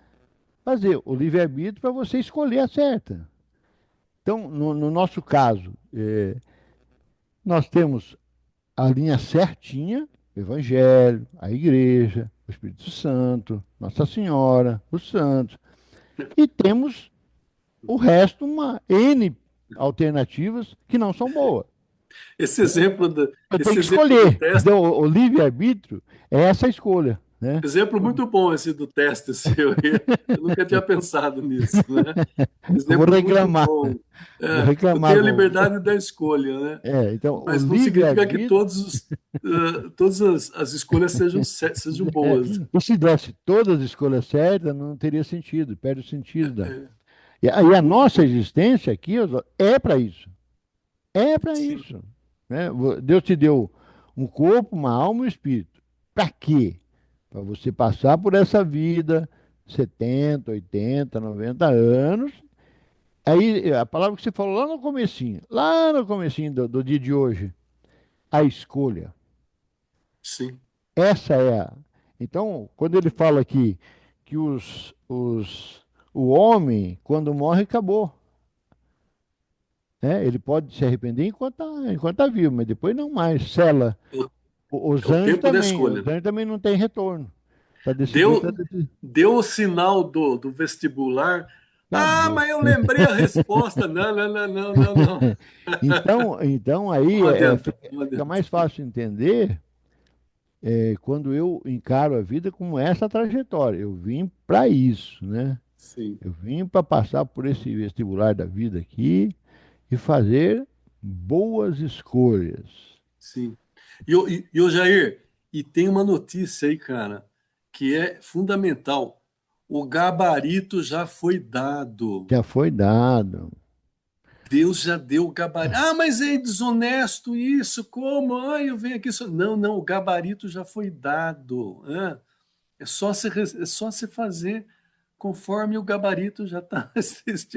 fazer o livre-arbítrio para você escolher a certa. Então, no nosso caso, nós temos a linha certinha, o Evangelho, a Igreja, o Espírito Santo, Nossa Senhora, os santos. E temos o resto, uma N alternativas que não são boas. esse exemplo do, Eu tenho esse que exemplo do escolher, teste, entendeu? O livre-arbítrio é essa escolha, né? exemplo muito bom esse do teste seu. Eu nunca tinha pensado nisso, né? Eu vou Exemplo muito reclamar, bom. vou Eu reclamar tenho a com. liberdade da escolha, né? Então, o Mas não significa que livre-arbítrio. todas as escolhas sejam boas. E se desse todas as escolhas certas, não teria sentido, perde o sentido da. E a nossa existência aqui, Oswaldo, é para isso. É para Sim, isso. Né? Deus te deu um corpo, uma alma e um espírito. Para quê? Para você passar por essa vida, 70, 80, 90 anos. Aí, a palavra que você falou lá no comecinho do dia de hoje, a escolha. sim, Essa é a. Então, quando ele fala aqui que o homem, quando morre, acabou. Ele pode se arrepender enquanto tá vivo, mas depois não mais. Sela. É o é Os o anjos tempo da também. escolha. Os anjos também não têm retorno. Está decidido, está Deu, decidido. deu o sinal do vestibular. Ah, Acabou. mas eu lembrei a resposta. Não, não, não, não, não, não. Então aí Não adianta, não fica adianta. mais fácil entender quando eu encaro a vida como essa trajetória. Eu vim para isso, né? Sim, Eu vim para passar por esse vestibular da vida aqui e fazer boas escolhas. sim. Ô Jair, e tem uma notícia aí, cara, que é fundamental. O gabarito já foi dado. Já foi dado. Deus já deu o gabarito. Ah, mas é desonesto isso, como? Ah, eu venho aqui. Não, não, o gabarito já foi dado. É só se fazer conforme o gabarito já está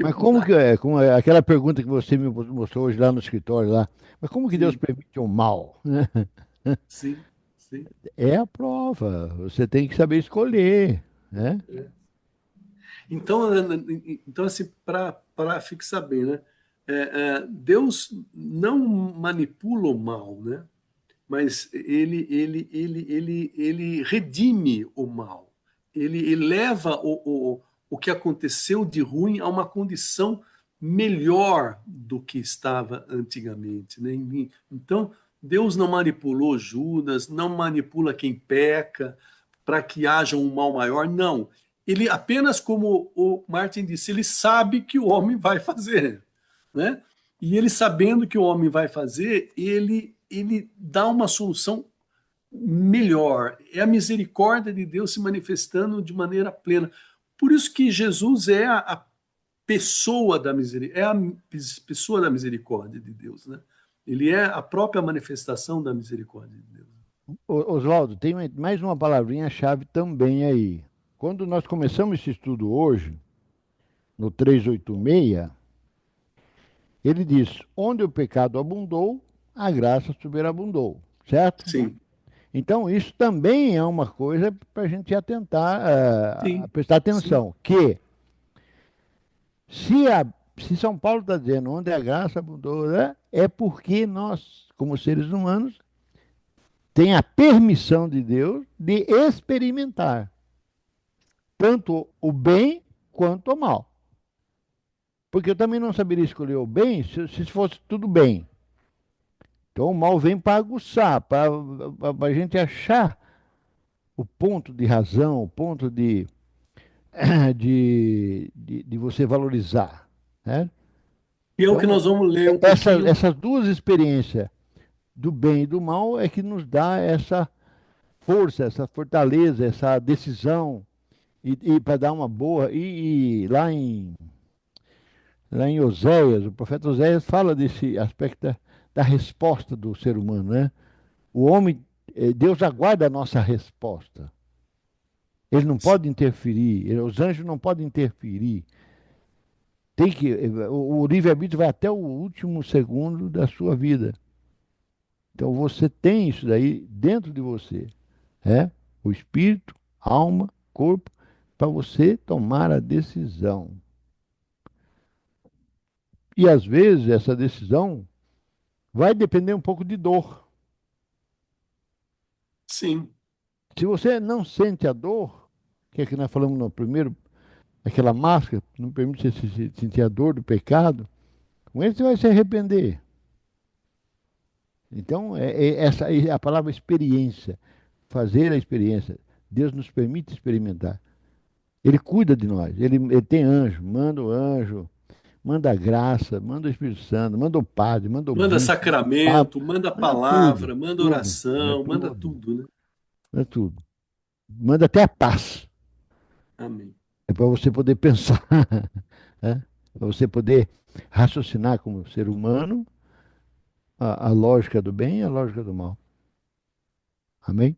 Mas como que estipulado. é? Como é aquela pergunta que você me mostrou hoje lá no escritório lá. Mas como que Deus Sim, permite o mal, né? sim, sim. É a prova. Você tem que saber escolher, né? Então, então assim, para fixar bem, né? Deus não manipula o mal, né? Mas ele redime o mal. Ele eleva o que aconteceu de ruim a uma condição melhor do que estava antigamente, né? Então, Deus não manipulou Judas, não manipula quem peca para que haja um mal maior, não. Ele apenas, como o Martin disse, ele sabe que o homem vai fazer, né? E ele sabendo que o homem vai fazer, ele dá uma solução melhor. É a misericórdia de Deus se manifestando de maneira plena. Por isso que Jesus é a pessoa da misericórdia, é a pessoa da misericórdia de Deus, né? Ele é a própria manifestação da misericórdia de Deus. Oswaldo, tem mais uma palavrinha-chave também aí. Quando nós começamos esse estudo hoje, no 386, ele diz: onde o pecado abundou, a graça superabundou, certo? Sim, Então, isso também é uma coisa para a gente atentar, a sim, prestar sim. atenção, que se, a, se São Paulo está dizendo onde a graça abundou, né, é porque nós, como seres humanos, tem a permissão de Deus de experimentar tanto o bem quanto o mal. Porque eu também não saberia escolher o bem se fosse tudo bem. Então o mal vem para aguçar, para a gente achar o ponto de razão, o ponto de você valorizar. Né? E é o que Então, nós vamos ler um pouquinho. essas duas experiências do bem e do mal é que nos dá essa força, essa fortaleza, essa decisão e para dar uma boa. E lá em Oséias, o profeta Oséias fala desse aspecto da resposta do ser humano, né? O homem, Deus aguarda a nossa resposta. Ele não pode interferir, os anjos não podem interferir. O livre-arbítrio vai até o último segundo da sua vida. Então você tem isso daí dentro de você, é? O espírito, alma, corpo, para você tomar a decisão. E às vezes essa decisão vai depender um pouco de dor. Sim, Se você não sente a dor, que é que nós falamos no primeiro, aquela máscara, não permite você sentir a dor do pecado, com ele você vai se arrepender. Então, essa é a palavra experiência, fazer a experiência. Deus nos permite experimentar. Ele cuida de nós, ele tem anjo, manda a graça, manda o Espírito Santo, manda o padre, manda o manda bispo, manda o papa, sacramento, manda manda tudo, palavra, manda tudo, oração, manda tudo, né? manda tudo. Manda até a paz. Amém. É para você poder pensar, né? Para você poder raciocinar como ser humano a lógica do bem e a lógica do mal. Amém?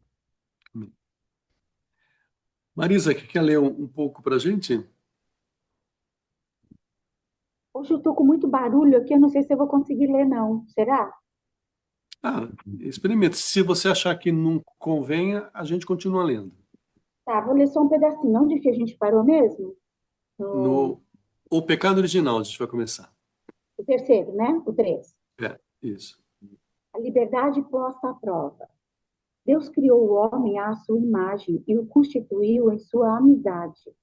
Amém. Marisa, que quer ler um pouco para a gente? Hoje eu tô com muito barulho aqui, eu não sei se eu vou conseguir ler, não. Será? Ah, experimente. Se você achar que não convenha, a gente continua lendo. Tá, vou ler só um pedacinho. Onde que a gente parou mesmo? No No O Pecado Original, a gente vai começar. O terceiro, né? O 3. Isso. A liberdade posta à prova. Deus criou o homem à sua imagem e o constituiu em sua amizade.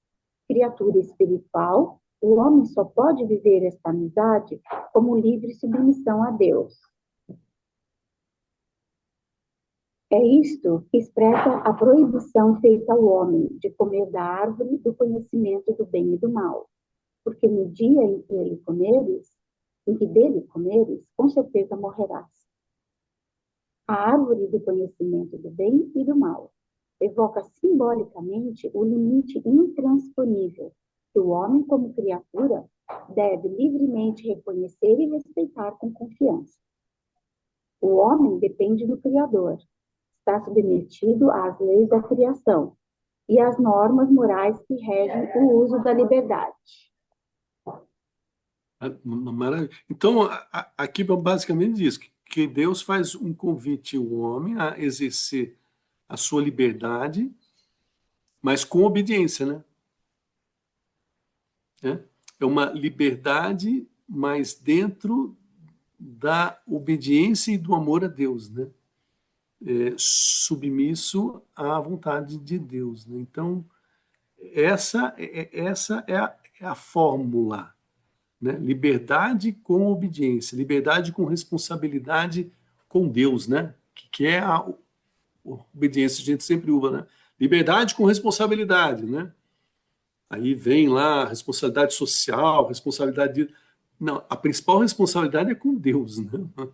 Criatura espiritual, o homem só pode viver esta amizade como livre submissão a Deus. É isto que expressa a proibição feita ao homem de comer da árvore do conhecimento do bem e do mal. Porque no dia em que dele comeres, com certeza morrerás. A árvore do conhecimento do bem e do mal evoca simbolicamente o limite intransponível que o homem, como criatura, deve livremente reconhecer e respeitar com confiança. O homem depende do Criador, está submetido às leis da criação e às normas morais que regem o uso da liberdade. Maravilha. Então, aqui basicamente diz que Deus faz um convite ao homem a exercer a sua liberdade, mas com obediência, né? É uma liberdade, mas dentro da obediência e do amor a Deus, né? Submisso à vontade de Deus, né? Então, essa é a fórmula, né? Liberdade com obediência, liberdade com responsabilidade com Deus, né? Que é a obediência, a gente sempre usa, né? Liberdade com responsabilidade, né? Aí vem lá a responsabilidade social, responsabilidade de... Não, a principal responsabilidade é com Deus, né?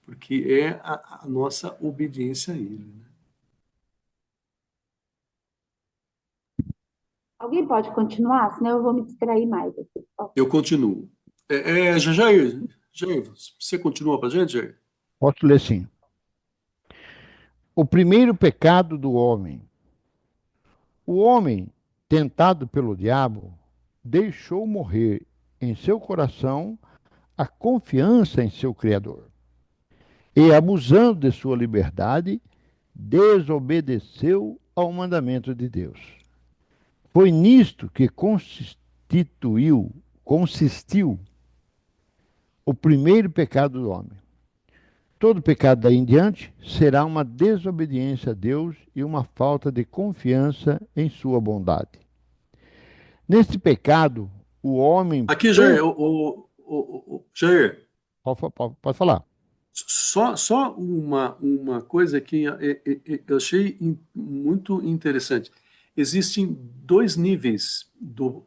Porque é a nossa obediência a Ele, né? Alguém pode continuar? Senão eu vou me distrair mais aqui. Eu continuo. Jair, você continua para a gente, Jair? Posso ler sim. O primeiro pecado do homem. O homem, tentado pelo diabo, deixou morrer em seu coração a confiança em seu Criador. E, abusando de sua liberdade, desobedeceu ao mandamento de Deus. Foi nisto que consistiu o primeiro pecado do homem. Todo pecado daí em diante será uma desobediência a Deus e uma falta de confiança em sua bondade. Neste pecado, o homem... Aqui, Jair, Jair, Pode falar. só uma coisa que eu achei muito interessante. Existem dois níveis do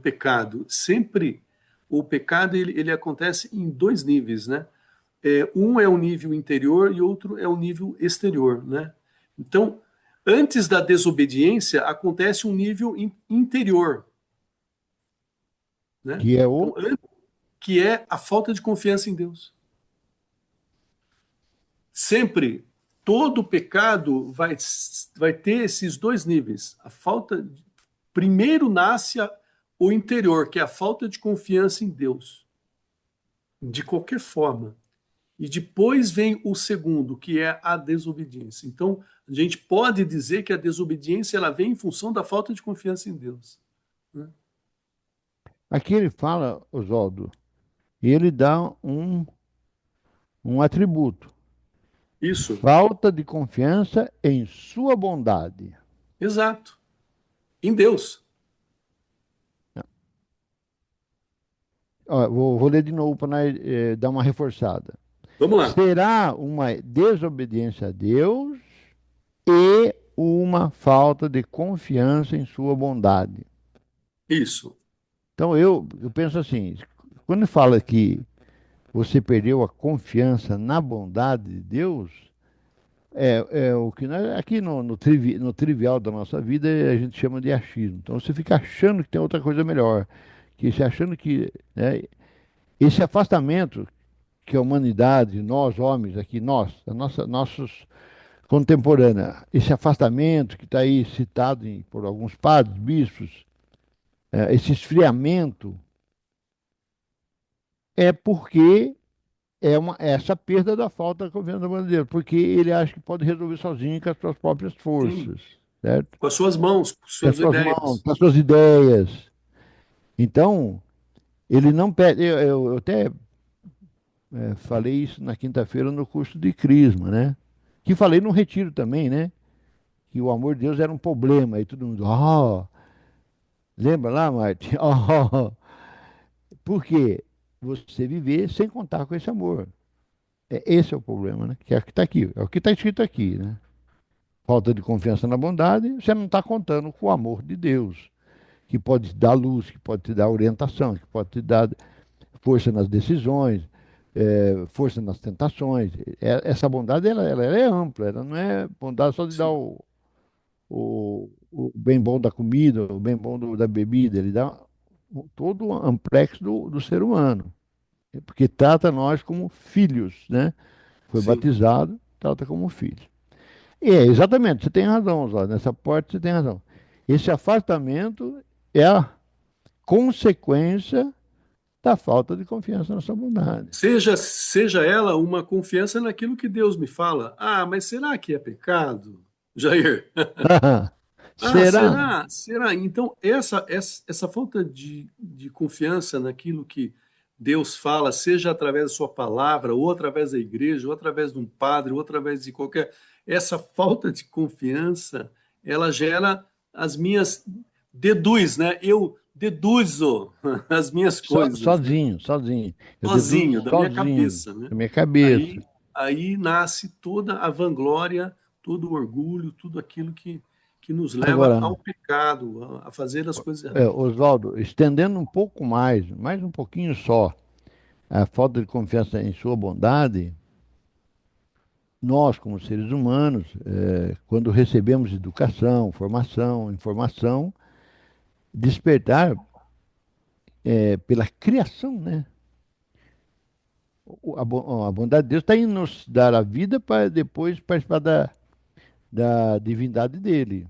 pecado. Sempre o pecado ele acontece em dois níveis, né? Um é o nível interior e outro é o nível exterior, né? Então, antes da desobediência, acontece um nível interior, né? Que é Então, que é a falta de confiança em Deus. Sempre, todo pecado vai ter esses dois níveis. A falta, primeiro nasce o interior, que é a falta de confiança em Deus, de qualquer forma. E depois vem o segundo, que é a desobediência. Então, a gente pode dizer que a desobediência ela vem em função da falta de confiança em Deus, né? Aqui ele fala, Oswaldo, e ele dá um atributo. Isso, Falta de confiança em sua bondade. exato. Em Deus. Ó, vou ler de novo para dar uma reforçada. Vamos lá. Será uma desobediência a Deus e uma falta de confiança em sua bondade. Isso. Então eu penso assim, quando fala que você perdeu a confiança na bondade de Deus, é o que nós, aqui no trivial da nossa vida a gente chama de achismo. Então você fica achando que tem outra coisa melhor, que você achando que, né, esse afastamento que a humanidade, nós homens aqui, nossos contemporâneos, esse afastamento que está aí citado por alguns padres, bispos, esse esfriamento, é porque essa perda da falta da confiança da bandeira, porque ele acha que pode resolver sozinho com as suas próprias Sim. forças, certo? Com as suas mãos, com as Com as suas suas ideias. mãos, com as suas ideias. Então, Ele não pede. Eu até falei isso na quinta-feira no curso de Crisma, né? Que falei no retiro também, né? Que o amor de Deus era um problema. Aí todo mundo, lembra lá, Marte? Oh, por quê? Você viver sem contar com esse amor. Esse é o problema, né? Que é o que está aqui, é o que está escrito aqui, né? Falta de confiança na bondade, você não está contando com o amor de Deus, que pode te dar luz, que pode te dar orientação, que pode te dar força nas decisões, força nas tentações. Essa bondade ela é ampla, ela não é bondade só de dar Sim, o bem bom da comida, o bem bom da bebida, ele dá todo o amplexo do ser humano, porque trata nós como filhos, né? Foi sim. batizado, trata como filho. E exatamente, você tem razão, Oswaldo, nessa parte você tem razão. Esse afastamento é a consequência da falta de confiança na sua bondade. Seja ela uma confiança naquilo que Deus me fala. Ah, mas será que é pecado, Jair? Ah, Será? será? Será? Então, essa falta de confiança naquilo que Deus fala, seja através da sua palavra, ou através da igreja, ou através de um padre, ou através de qualquer. Essa falta de confiança, ela gera as minhas. Deduz, né? Eu deduzo as minhas coisas, né? Sozinho, sozinho. Eu deduzo Sozinho, da minha sozinho, cabeça, né? da minha cabeça. Aí nasce toda a vanglória, todo o orgulho, tudo aquilo que nos leva Agora, ao pecado, a fazer as coisas erradas. Oswaldo, estendendo um pouco mais um pouquinho só, a falta de confiança em sua bondade, nós, como seres humanos, quando recebemos educação, formação, informação, despertar pela criação, né? A bondade de Deus está em nos dar a vida para depois participar da divindade dele.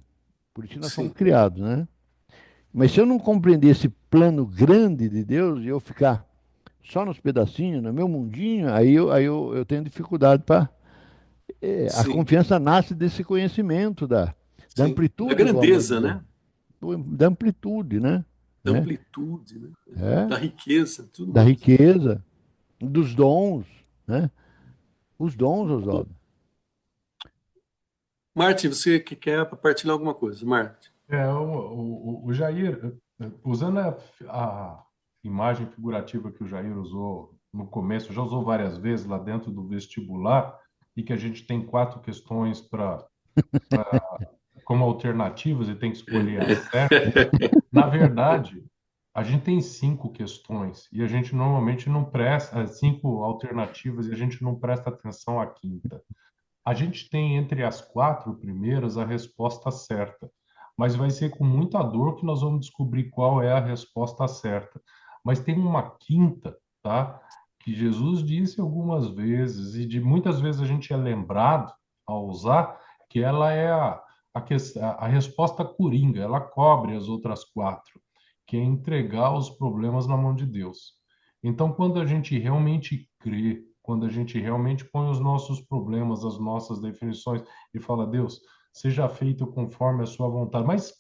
Por isso que nós fomos Sim, criados, né? Mas se eu não compreender esse plano grande de Deus e eu ficar só nos pedacinhos, no meu mundinho, aí eu tenho dificuldade para. A sim, confiança nasce desse conhecimento da sim. Da amplitude do amor de grandeza, Deus, né? da amplitude, né? Da É, amplitude, né? é, Da riqueza, tudo da mais. riqueza, dos dons, né? Os dons, Ô, Oswaldo. Marte, você que quer partilhar alguma coisa? Marte. O Jair, usando a imagem figurativa que o Jair usou no começo, já usou várias vezes lá dentro do vestibular, e que a gente tem quatro questões como alternativas e tem que escolher a certa. Na verdade, a gente tem cinco questões e a gente normalmente não presta, cinco alternativas e a gente não presta atenção à quinta. A gente tem entre as quatro primeiras a resposta certa, mas vai ser com muita dor que nós vamos descobrir qual é a resposta certa. Mas tem uma quinta, tá? Que Jesus disse algumas vezes, e de muitas vezes a gente é lembrado ao usar, que ela é a resposta coringa, ela cobre as outras quatro, que é entregar os problemas na mão de Deus. Então, quando a gente realmente crê, quando a gente realmente põe os nossos problemas, as nossas definições e fala, Deus, seja feito conforme a sua vontade, mas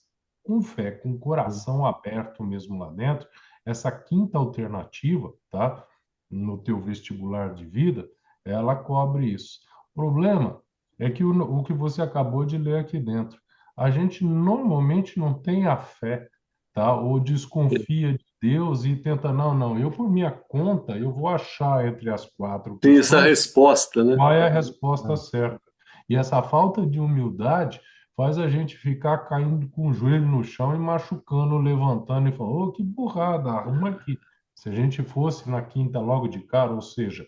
com fé, com o coração aberto mesmo lá dentro, essa quinta alternativa, tá? No teu vestibular de vida, ela cobre isso. O problema é que o que você acabou de ler aqui dentro, a gente normalmente não tem a fé, tá? Ou desconfia de Deus e tenta, não, não, eu por minha conta, eu vou achar entre as quatro Tem essa questões resposta, né? qual é a resposta certa. E essa falta de humildade faz a gente ficar caindo com o joelho no chão e machucando, levantando e falando, ô, que burrada, arruma aqui. Se a gente fosse na quinta logo de cara, ou seja,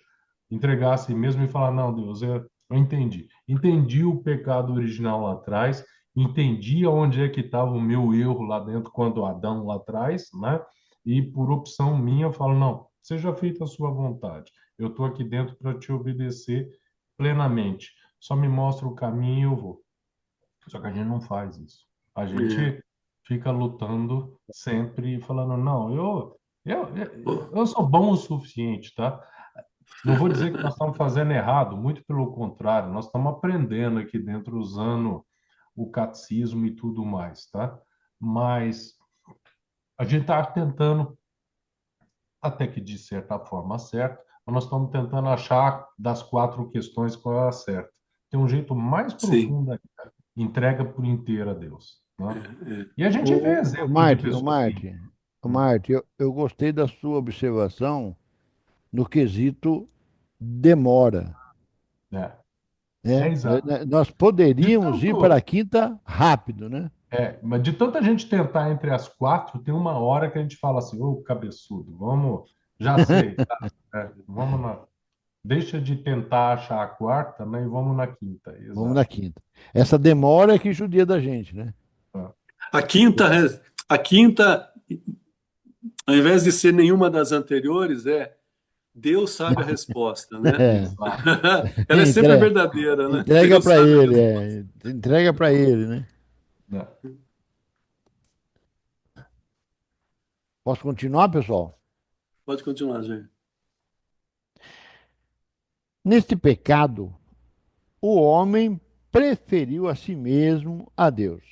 entregasse mesmo e falar, não, Deus, eu entendi. Entendi o pecado original lá atrás, entendi onde é que estava o meu erro lá dentro, quando Adão lá atrás, né? E por opção minha, eu falo, não, seja feita a sua vontade. Eu estou aqui dentro para te obedecer plenamente. Só me mostra o caminho e eu vou. Só que a gente não faz isso. A É. gente fica lutando sempre falando, não, Pô. eu sou bom o suficiente, tá? Não vou dizer que nós estamos fazendo errado, muito pelo contrário, nós estamos aprendendo aqui dentro, usando o catecismo e tudo mais, tá? Mas a gente está tentando até que de certa forma acerta, mas nós estamos tentando achar das 4 questões qual é a certa. Tem um jeito mais Sim. profundo ainda, entrega por inteiro a Deus, né? É. E a gente vê O exemplos de Marte, o pessoas que... Marte, o Marte, eu gostei da sua observação no quesito demora, É, é né? exato. Nós De poderíamos ir para a tanto, quinta rápido, né? mas de tanta gente tentar entre as 4, tem uma hora que a gente fala assim, ô cabeçudo, vamos, já sei, tá? Vamos na, deixa de tentar achar a quarta, né? E vamos na quinta, Vamos exato. na quinta. Essa demora é que judia da gente, né? É. A quinta, a quinta, ao invés de ser nenhuma das anteriores, é Deus sabe a resposta, né? É. Exato. Ela é sempre Entrega, verdadeira, né? entrega Deus para sabe a ele, resposta. entrega para ele, né? Né? Posso continuar, pessoal? Pode continuar, gente. Neste pecado, o homem preferiu a si mesmo a Deus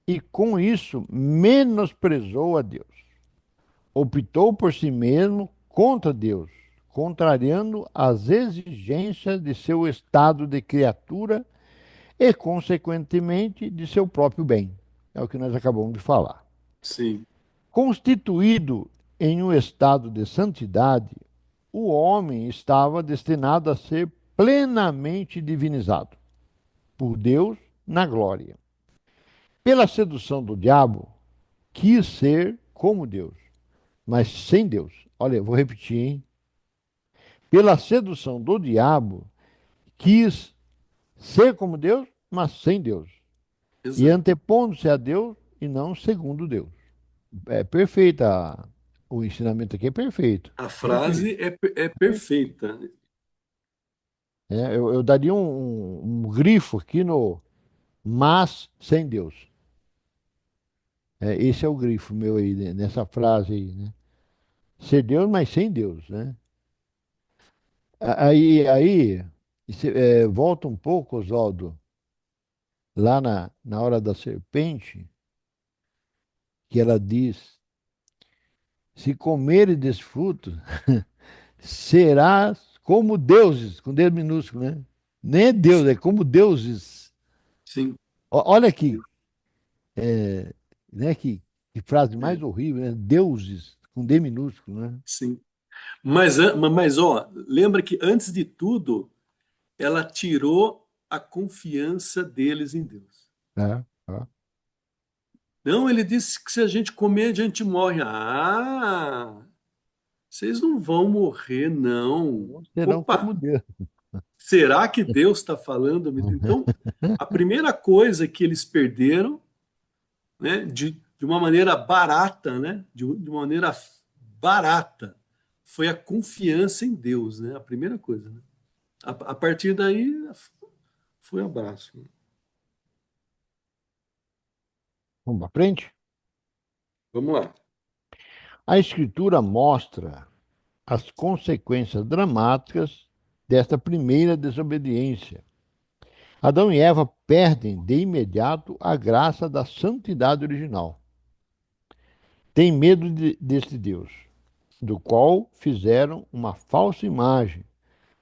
e com isso menosprezou a Deus. Optou por si mesmo contra Deus, contrariando as exigências de seu estado de criatura e, consequentemente, de seu próprio bem. É o que nós acabamos de falar. Sim, Constituído em um estado de santidade, o homem estava destinado a ser plenamente divinizado por Deus na glória. Pela sedução do diabo, quis ser como Deus, mas sem Deus. Olha, eu vou repetir, hein? Pela sedução do diabo, quis ser como Deus, mas sem Deus. E exato. antepondo-se a Deus e não segundo Deus. É perfeita. O ensinamento aqui é perfeito. A Perfeito. frase é perfeita. É, eu daria um grifo aqui no mas sem Deus. É, esse é o grifo meu aí, né, nessa frase aí, né? Ser Deus, mas sem Deus, né? Aí volta um pouco, Oswaldo, lá na hora da serpente, que ela diz: se comeres desse fruto, serás como deuses, com dedo minúsculo, né? Nem é Deus, é como deuses. Sim, Olha aqui, né? Que frase mais é, horrível, né? Deuses, com D minúsculo, né? sim. Mas, ó, lembra que antes de tudo, ela tirou a confiança deles em Deus. É, é. Não, ele disse que se a gente comer, a gente morre. Ah, vocês não vão morrer, não. Serão como Opa, Deus. será que Deus está falando? Então, a primeira coisa que eles perderam, né, de uma maneira barata, né, de uma maneira barata, foi a confiança em Deus, né? A primeira coisa, né? A partir daí foi abraço. Vamos para frente? Vamos lá. A Escritura mostra as consequências dramáticas desta primeira desobediência. Adão e Eva perdem de imediato a graça da santidade original. Têm medo deste Deus, do qual fizeram uma falsa imagem,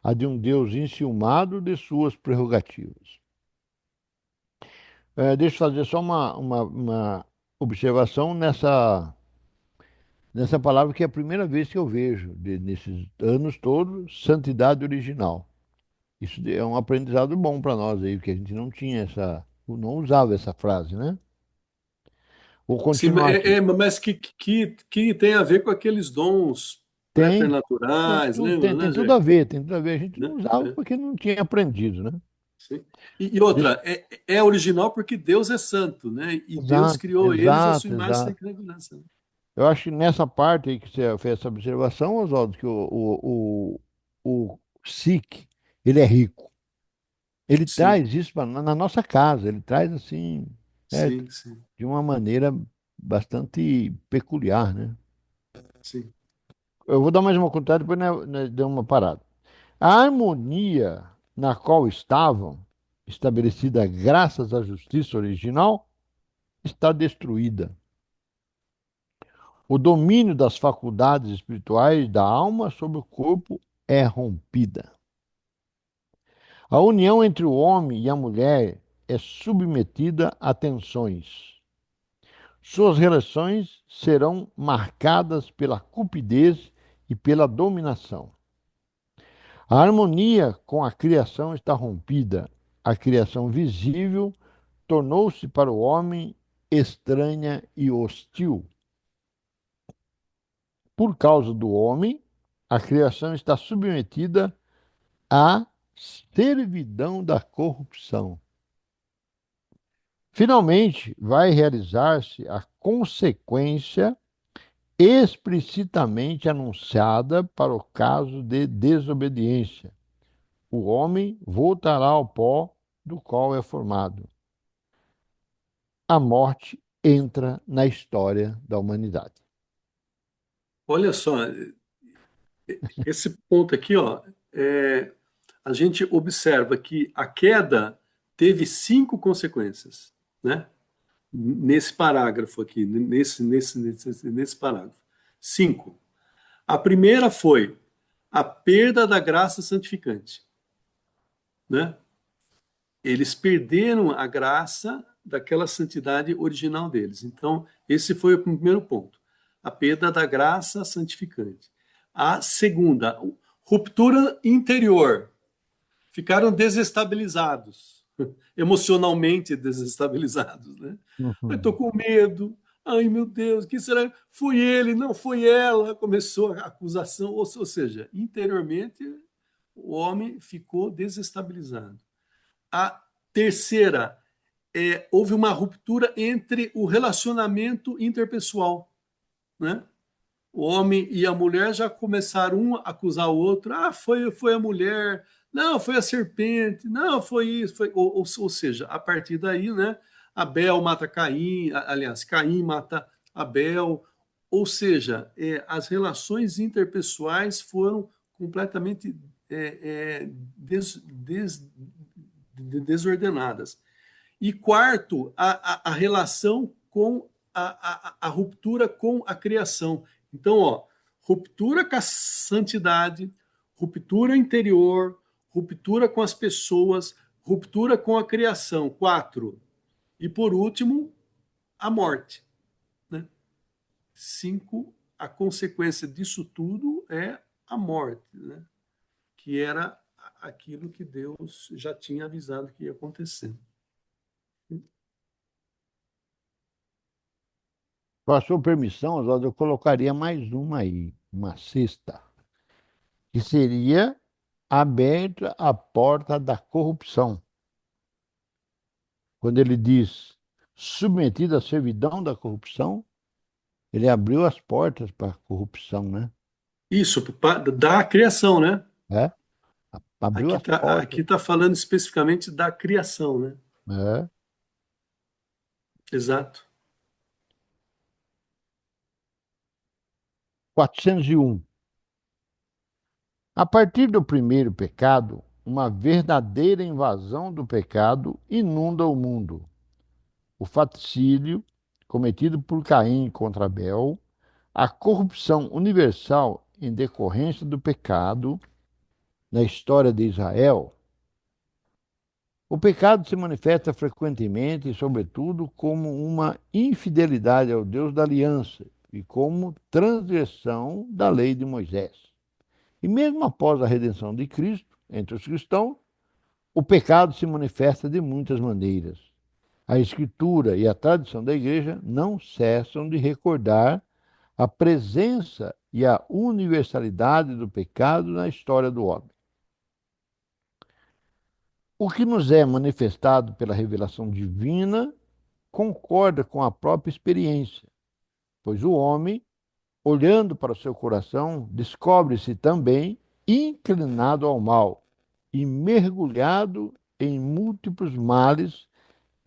a de um Deus enciumado de suas prerrogativas. Deixa eu fazer só uma observação nessa palavra, que é a primeira vez que eu vejo, nesses anos todos, santidade original. Isso é um aprendizado bom para nós aí, porque a gente não tinha não usava essa frase, né? Vou Sim, continuar aqui. mas que tem a ver com aqueles dons Tem, não, preternaturais, lembra, tem né, tudo Zé? a ver, tem tudo a ver. A gente não Né? usava É, porque não tinha aprendido, né? sim. E Deixa- outra, é original porque Deus é santo, né? E Deus Exato, criou eles à sua exato, imagem exato. e semelhança. Eu acho que nessa parte aí que você fez essa observação, Oswaldo, que o SIC, ele é rico. Ele Sim, traz isso na nossa casa, ele traz assim, é, sim, sim, de uma maneira bastante peculiar, né? sim. Eu vou dar mais uma contada, depois deu uma parada. A harmonia na qual estavam, estabelecida graças à justiça original, está destruída. O domínio das faculdades espirituais da alma sobre o corpo é rompida. A união entre o homem e a mulher é submetida a tensões. Suas relações serão marcadas pela cupidez e pela dominação. A harmonia com a criação está rompida. A criação visível tornou-se para o homem estranha e hostil. Por causa do homem, a criação está submetida à servidão da corrupção. Finalmente, vai realizar-se a consequência explicitamente anunciada para o caso de desobediência. O homem voltará ao pó do qual é formado. A morte entra na história da humanidade. Olha só, esse ponto aqui, ó, a gente observa que a queda teve 5 consequências, né? Nesse parágrafo aqui, nesse parágrafo. 5. A primeira foi a perda da graça santificante, né? Eles perderam a graça daquela santidade original deles. Então, esse foi o primeiro ponto. A perda da graça santificante. A segunda, ruptura interior. Ficaram desestabilizados, emocionalmente desestabilizados, né? Estou Uhum. com medo. Ai, meu Deus, que será? Foi ele, não foi ela. Começou a acusação. Ou seja, interiormente, o homem ficou desestabilizado. A terceira, houve uma ruptura entre o relacionamento interpessoal, né? O homem e a mulher já começaram um a acusar o outro. Ah, foi a mulher. Não, foi a serpente. Não, foi isso. Ou seja, a partir daí, né? Abel mata Caim. Aliás, Caim mata Abel. Ou seja, as relações interpessoais foram completamente desordenadas. E quarto, a relação com a ruptura com a criação. Então, ó, ruptura com a santidade, ruptura interior, ruptura com as pessoas, ruptura com a criação. 4. E por último, a morte. Né? 5. A consequência disso tudo é a morte, né? Que era aquilo que Deus já tinha avisado que ia acontecer. Com a sua permissão, Oswaldo, eu colocaria mais uma aí, uma sexta, que seria aberta a porta da corrupção. Quando ele diz submetido à servidão da corrupção, ele abriu as portas para a corrupção, né? Isso, da criação, né? É? Abriu as portas. Aqui tá falando especificamente da criação, né? É. Exato. 401. A partir do primeiro pecado, uma verdadeira invasão do pecado inunda o mundo. O faticídio cometido por Caim contra Abel, a corrupção universal em decorrência do pecado na história de Israel. O pecado se manifesta frequentemente e, sobretudo, como uma infidelidade ao Deus da aliança e como transgressão da lei de Moisés. E mesmo após a redenção de Cristo, entre os cristãos, o pecado se manifesta de muitas maneiras. A Escritura e a tradição da Igreja não cessam de recordar a presença e a universalidade do pecado na história do homem. O que nos é manifestado pela revelação divina concorda com a própria experiência, pois o homem, olhando para o seu coração, descobre-se também inclinado ao mal e mergulhado em múltiplos males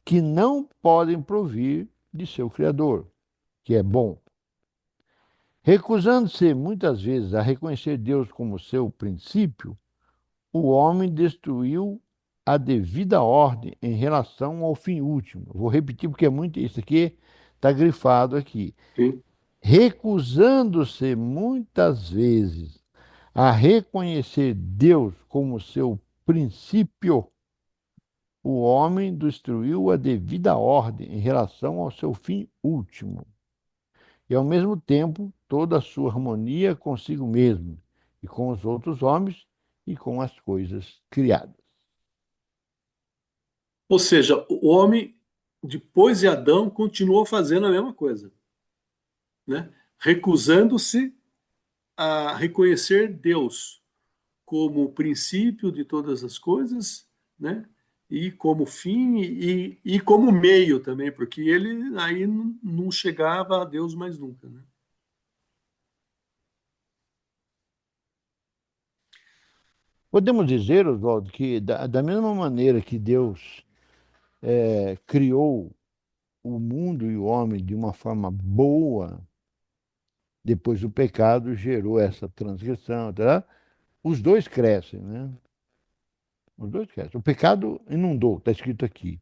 que não podem provir de seu Criador, que é bom. Recusando-se muitas vezes a reconhecer Deus como seu princípio, o homem destruiu a devida ordem em relação ao fim último. Vou repetir porque é muito isso aqui está grifado aqui. Sim. recusando-se muitas vezes a reconhecer Deus como seu princípio, o homem destruiu a devida ordem em relação ao seu fim último, e ao mesmo tempo toda a sua harmonia consigo mesmo, e com os outros homens e com as coisas criadas. Ou seja, o homem, depois de Adão, continuou fazendo a mesma coisa, né? Recusando-se a reconhecer Deus como o princípio de todas as coisas, né? E como fim e como meio também, porque ele aí não chegava a Deus mais nunca, né? Podemos dizer, Oswaldo, que da mesma maneira que Deus criou o mundo e o homem de uma forma boa, depois do pecado gerou essa transgressão, tá? Os dois crescem, né? Os dois crescem. O pecado inundou, está escrito aqui.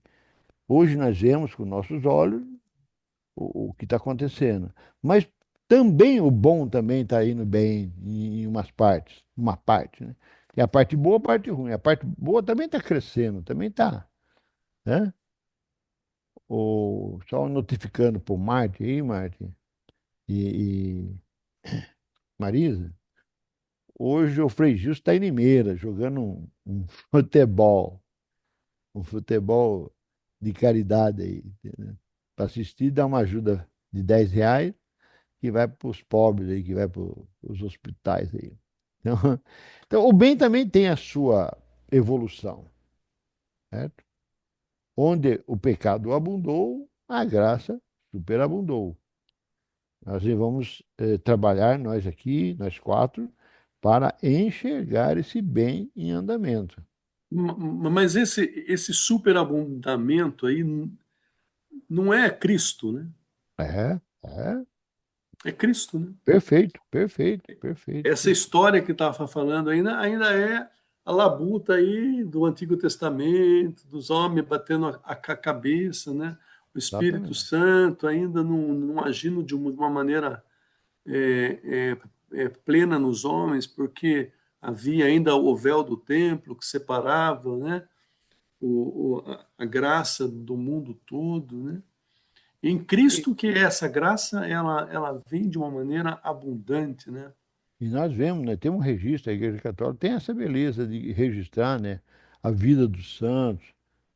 Hoje nós vemos com nossos olhos o que está acontecendo. Mas também o bom também está indo bem em umas partes, uma parte, né? E a parte boa, a parte ruim. A parte boa também está crescendo, também está, né? Só notificando para o Marte aí, Marte e Marisa, hoje o Frei Gil está em Limeira, jogando um futebol, um futebol de caridade aí, para assistir, dá uma ajuda de R$ 10 que vai para os pobres aí, que vai para os hospitais aí. Então, então, o bem também tem a sua evolução, certo? Onde o pecado abundou, a graça superabundou. Nós vamos trabalhar, nós aqui, nós quatro, para enxergar esse bem em andamento. Mas esse superabundamento aí não é Cristo, né? É, É Cristo, né? perfeito, perfeito, perfeito. Essa história que estava falando ainda é a labuta aí do Antigo Testamento, dos homens batendo a cabeça, né? O Espírito Exatamente. Santo ainda não agindo de uma maneira plena nos homens, porque havia ainda o véu do templo que separava, né? A graça do mundo todo, né? Em E, Cristo que essa graça ela vem de uma maneira abundante, né? e nós vemos, né, temos um registro, a Igreja Católica tem essa beleza de registrar, né, a vida dos santos,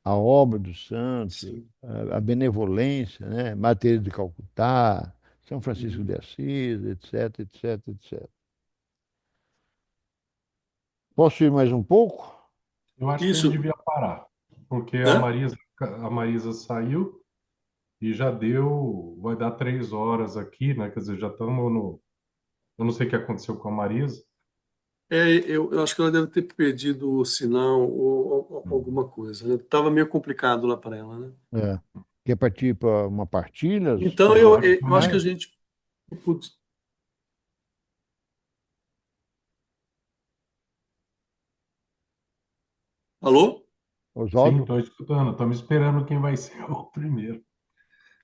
a obra dos santos, Sim. a benevolência, né, Maria de Calcutá, São Francisco Uhum. de Assis, etc, etc, etc. Posso ir mais um pouco? Eu acho que a gente Isso. devia parar, porque Hã? A Marisa saiu e já deu, vai dar 3 horas aqui, né? Quer dizer, já estamos no. Eu não sei o que aconteceu com a Marisa. Eu acho que ela deve ter perdido o sinal ou alguma coisa, né? Tava meio complicado lá para ela, né? É. Quer partir para uma partilha, Então Pode, eu acho que a Oswaldo? gente. Putz, alô? sim, Oswaldo? estou escutando. Estamos esperando quem vai ser o primeiro.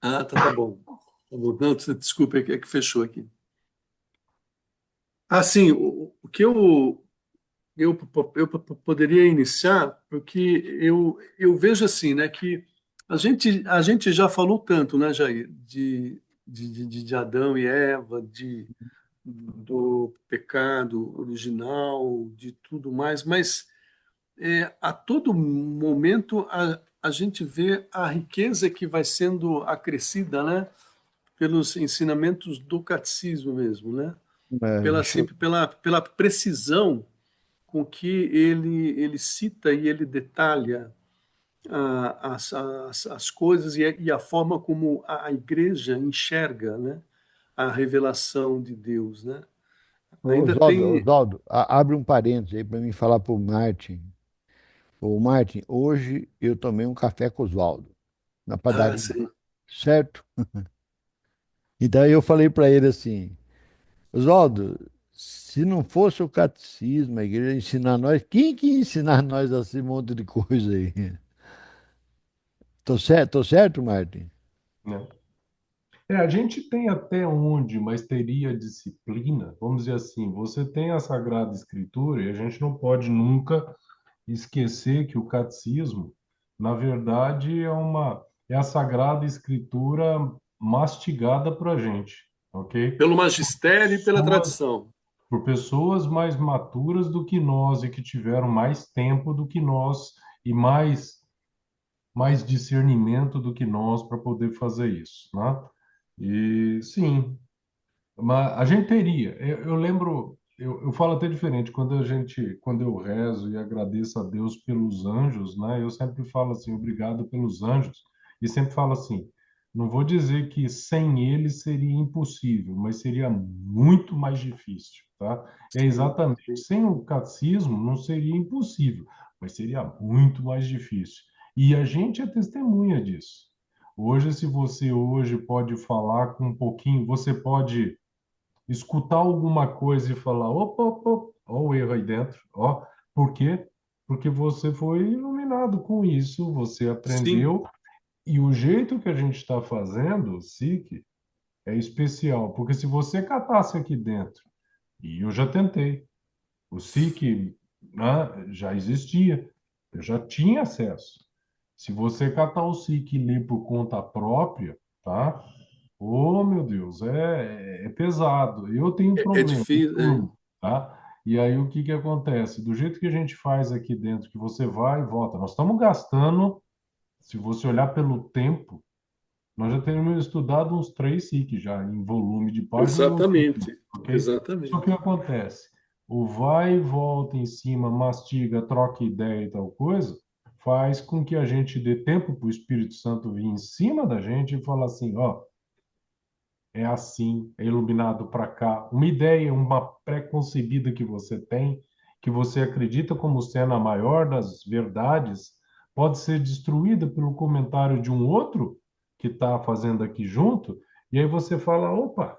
Ah, tá bom. Tá bom. Não, desculpa, é que fechou aqui. Ah, sim, o que eu poderia iniciar, porque eu vejo assim, né, que a gente já falou tanto, né, Jair, de Adão e Eva, do pecado original, de tudo mais, mas a todo momento a gente vê a riqueza que vai sendo acrescida, né, pelos ensinamentos do catecismo mesmo, né, Deixa eu... pela precisão com que ele cita e ele detalha as coisas e a forma como a igreja enxerga, né, a revelação de Deus, né? Ainda Oswaldo, tem. Oswaldo, abre um parênteses aí para mim falar para o Martin. Ô, Martin, hoje eu tomei um café com o Oswaldo, na Ah, padaria, sim. certo? Então eu falei para ele assim, Oswaldo, se não fosse o catecismo, a igreja ensinar nós, quem que ia ensinar nós esse monte de coisa aí? Tô certo, Martin? Né? A gente tem até onde, mas teria disciplina, vamos dizer assim, você tem a Sagrada Escritura e a gente não pode nunca esquecer que o catecismo, na verdade, é a Sagrada Escritura mastigada para a gente, ok? Pelo magistério e pela Pessoas, tradição. por pessoas mais maturas do que nós e que tiveram mais tempo do que nós e mais discernimento do que nós para poder fazer isso, né? E sim, mas a gente teria. Eu lembro, eu falo até diferente quando eu rezo e agradeço a Deus pelos anjos, né? Eu sempre falo assim, obrigado pelos anjos, e sempre falo assim, não vou dizer que sem eles seria impossível, mas seria muito mais difícil, tá? É Sim, exatamente, sim. sem o catecismo não seria impossível, mas seria muito mais difícil. E a gente é testemunha disso. Hoje, se você hoje pode falar com um pouquinho, você pode escutar alguma coisa e falar, opa, opa, opa, ó o erro aí dentro, ó. Por quê? Porque você foi iluminado com isso, você Sim, aprendeu, e o jeito que a gente está fazendo, o SIC, é especial, porque se você catasse aqui dentro, e eu já tentei, o SIC, né, já existia, eu já tinha acesso. Se você catar o SIC e ler por conta própria, tá? Oh, meu Deus, é pesado. Eu tenho é problema, eu difícil. durmo, tá? E aí o que que acontece? Do jeito que a gente faz aqui dentro, que você vai e volta, nós estamos gastando, se você olhar pelo tempo, nós já temos estudado uns 3 SIC já, em volume de páginas, uns 5, Exatamente, ok? Só que o exatamente. que acontece? O vai e volta em cima, mastiga, troca ideia e tal coisa, faz com que a gente dê tempo para o Espírito Santo vir em cima da gente e falar assim, ó, é assim, é iluminado para cá. Uma ideia, uma pré-concebida que você tem, que você acredita como sendo a maior das verdades, pode ser destruída pelo comentário de um outro que está fazendo aqui junto, e aí você fala: opa,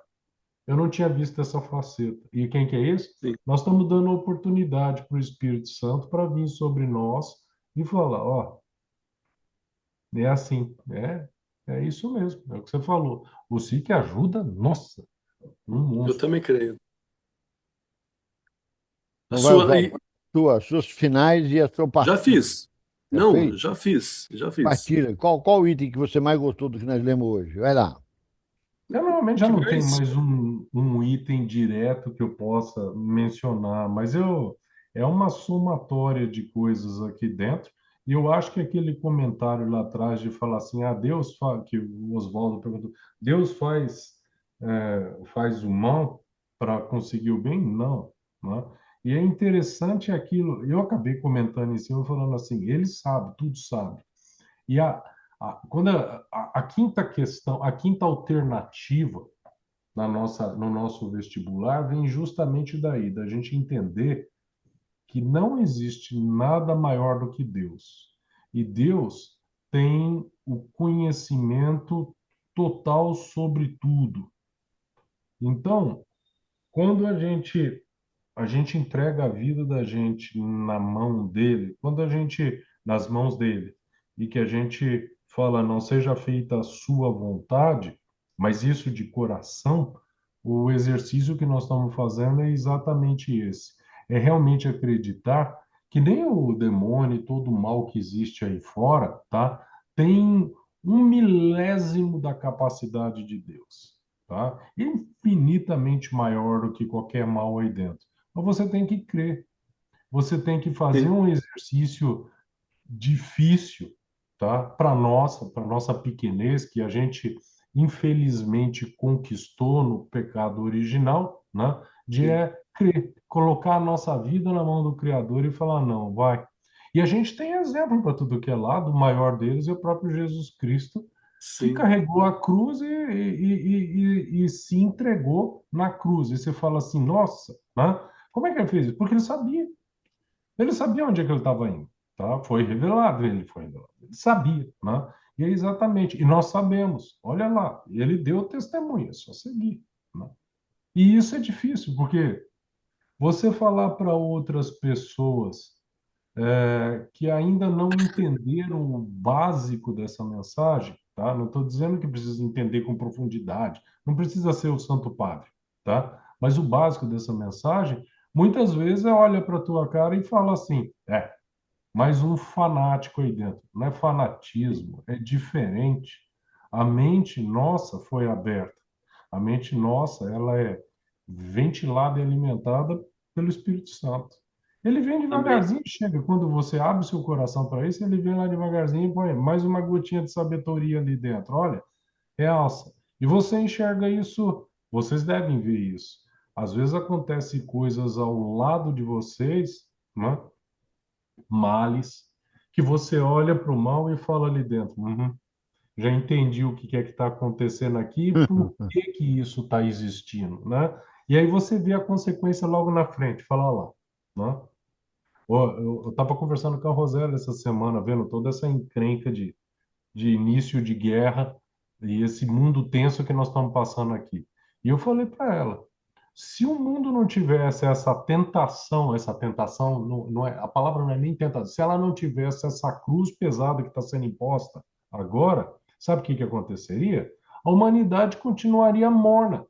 eu não tinha visto essa faceta. E quem que é esse? Sim. Nós estamos dando oportunidade para o Espírito Santo para vir sobre nós e falar: ó, é assim, é isso mesmo, é o que você falou. O SIC ajuda, nossa, um Eu monstro. também creio. A Então vai sua, usar e suas finais e a sua já partida. fiz. Já Não, fez? já fiz, já fiz. Partilha. Qual item que você mais gostou do que nós lemos hoje? Vai lá. Eu normalmente já Que não tenho mais? mais um item direto que eu possa mencionar, mas é uma somatória de coisas aqui dentro. E eu acho que aquele comentário lá atrás de falar assim, Deus faz, que o Oswaldo perguntou, Deus faz o mal para conseguir o bem? Não, né? E é interessante aquilo, eu acabei comentando em cima, falando assim, ele sabe, tudo sabe. E quando a quinta questão, a quinta alternativa no nosso vestibular vem justamente daí, da gente entender que não existe nada maior do que Deus. E Deus tem o conhecimento total sobre tudo. Então, quando a gente entrega a vida da gente na mão dele, quando a gente nas mãos dele, e que a gente fala não seja feita a sua vontade, mas isso de coração, o exercício que nós estamos fazendo é exatamente esse. É realmente acreditar que nem o demônio e todo o mal que existe aí fora, tá? Tem um milésimo da capacidade de Deus, tá? Infinitamente maior do que qualquer mal aí dentro. Mas você tem que crer. Você tem que fazer Sim, um exercício difícil, tá? Para nossa pequenez, que a gente infelizmente conquistou no pecado original, né? De sim, crer, colocar a nossa vida na mão do Criador e falar, não, vai. E a gente tem exemplo para tudo que é lado, o maior deles é o próprio Jesus Cristo, que sim. carregou a cruz e se entregou na cruz. E você fala assim, nossa, né? Como é que ele fez isso? Porque ele sabia. Ele sabia onde é que ele estava indo, tá? Foi revelado, ele foi revelado. Ele sabia, né? E é exatamente. E nós sabemos. Olha lá, ele deu testemunha, é só seguir, né? E isso é difícil, porque você falar para outras pessoas que ainda não entenderam o básico dessa mensagem, tá? Não estou dizendo que precisa entender com profundidade, não precisa ser o Santo Padre, tá? Mas o básico dessa mensagem, muitas vezes olha para a tua cara e fala assim, mais um fanático aí dentro. Não é fanatismo, é diferente. A mente nossa foi aberta. A mente nossa, ela é ventilada e alimentada pelo Espírito Santo. Ele vem Amém. devagarzinho, chega. Quando você abre o seu coração para isso, ele vem lá devagarzinho e põe mais uma gotinha de sabedoria ali dentro. Olha, realça. E você enxerga isso, vocês devem ver isso. Às vezes acontecem coisas ao lado de vocês, né? Males, que você olha para o mal e fala ali dentro, já entendi o que é que está acontecendo aqui, por que que isso está existindo, né? E aí você vê a consequência logo na frente, fala lá, né? Ó, eu estava conversando com a Rosela essa semana, vendo toda essa encrenca de início de guerra e esse mundo tenso que nós estamos passando aqui. E eu falei para ela, se o mundo não tivesse essa tentação não é, a palavra não é nem tentação, se ela não tivesse essa cruz pesada que está sendo imposta agora, sabe o que que aconteceria? A humanidade continuaria morna.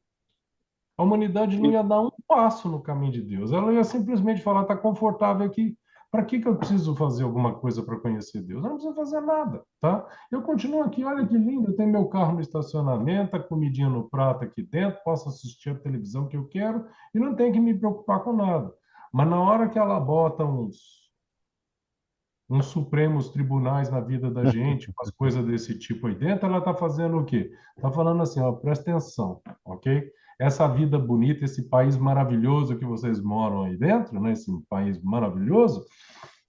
A humanidade não ia dar um passo no caminho de Deus. Ela ia simplesmente falar, está confortável aqui. Para que que eu preciso fazer alguma coisa para conhecer Deus? Eu não preciso fazer nada, tá? Eu continuo aqui, olha que lindo, eu tenho meu carro no estacionamento, a comidinha no prato aqui dentro, posso assistir a televisão que eu quero e não tenho que me preocupar com nada. Mas na hora que ela bota uns supremos tribunais na vida da gente, umas coisas desse tipo aí dentro, ela está fazendo o quê? Está falando assim, ó, presta atenção, ok? Essa vida bonita, esse país maravilhoso que vocês moram aí dentro, né? Esse país maravilhoso,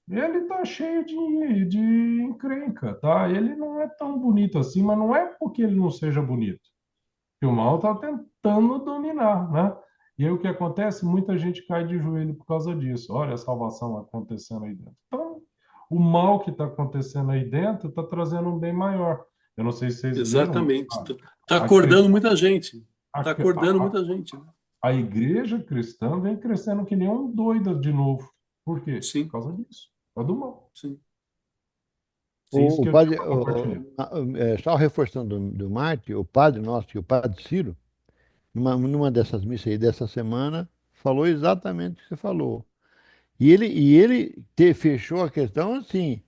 ele está cheio de encrenca, tá? Ele não é tão bonito assim, mas não é porque ele não seja bonito. Que o mal está tentando dominar, né? E aí o que acontece? Muita gente cai de joelho por causa disso. Olha a salvação acontecendo aí dentro. Então, o mal que está acontecendo aí dentro está trazendo um bem maior. Eu não sei se vocês viram, Exatamente. Tá a, acordando muita gente. Tá acordando a, muita gente, né? a igreja cristã vem crescendo que nem um doido de novo. Por quê? Por Sim, causa disso. Por causa do mal. sim. É isso O que eu tinha padre, para compartilhar. só reforçando do Marte, o padre nosso, o padre Ciro, numa dessas missas aí dessa semana, falou exatamente o que você falou. E ele fechou a questão assim: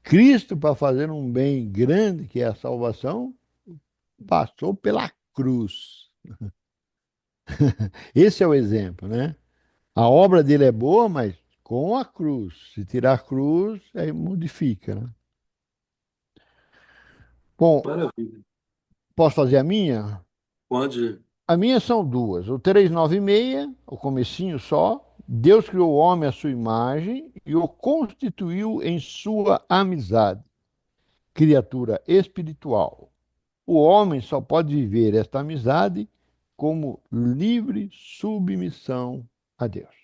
Cristo, para fazer um bem grande, que é a salvação, passou pela cruz. Esse é o exemplo, né? A obra dele é boa, mas com a cruz. Se tirar a cruz, aí modifica, né? Bom, Maravilha. posso fazer a minha? Pode. A minha são duas. O 396, o comecinho só. Deus criou o homem à sua imagem e o constituiu em sua amizade, criatura espiritual. O homem só pode viver esta amizade como livre submissão a Deus.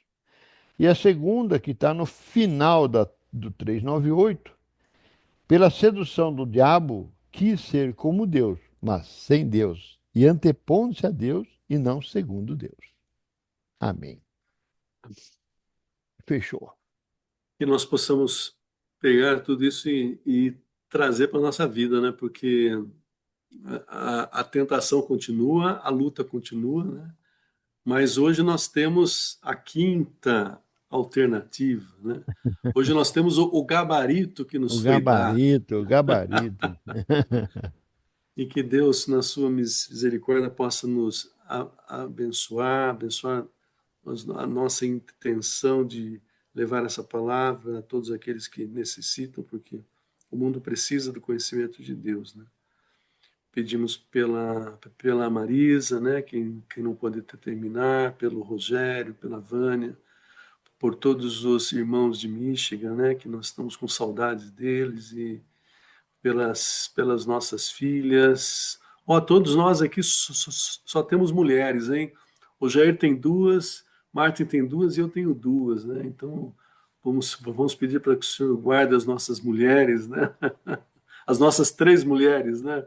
E a segunda, que está no final do 398, pela sedução do diabo, quis ser como Deus, mas sem Deus, e antepondo-se a Deus e não segundo Deus. Amém. Fechou. Que nós possamos pegar tudo isso e trazer para a nossa vida, né? Porque a tentação continua, a luta continua, né? Mas hoje nós temos a quinta alternativa, né? Hoje nós temos o gabarito que O nos foi dado gabarito, o gabarito. e que Deus, na sua misericórdia, possa nos abençoar, abençoar a nossa intenção de levar essa palavra a todos aqueles que necessitam, porque o mundo precisa do conhecimento de Deus, né? Pedimos pela Marisa, né, que não pôde terminar, pelo Rogério, pela Vânia, por todos os irmãos de Michigan, né, que nós estamos com saudades deles, e pelas nossas filhas. Ó, todos nós aqui só temos mulheres, hein? O Jair tem duas, Martin tem duas e eu tenho duas, né? Então vamos pedir para que o Senhor guarde as nossas mulheres, né? As nossas três mulheres, né?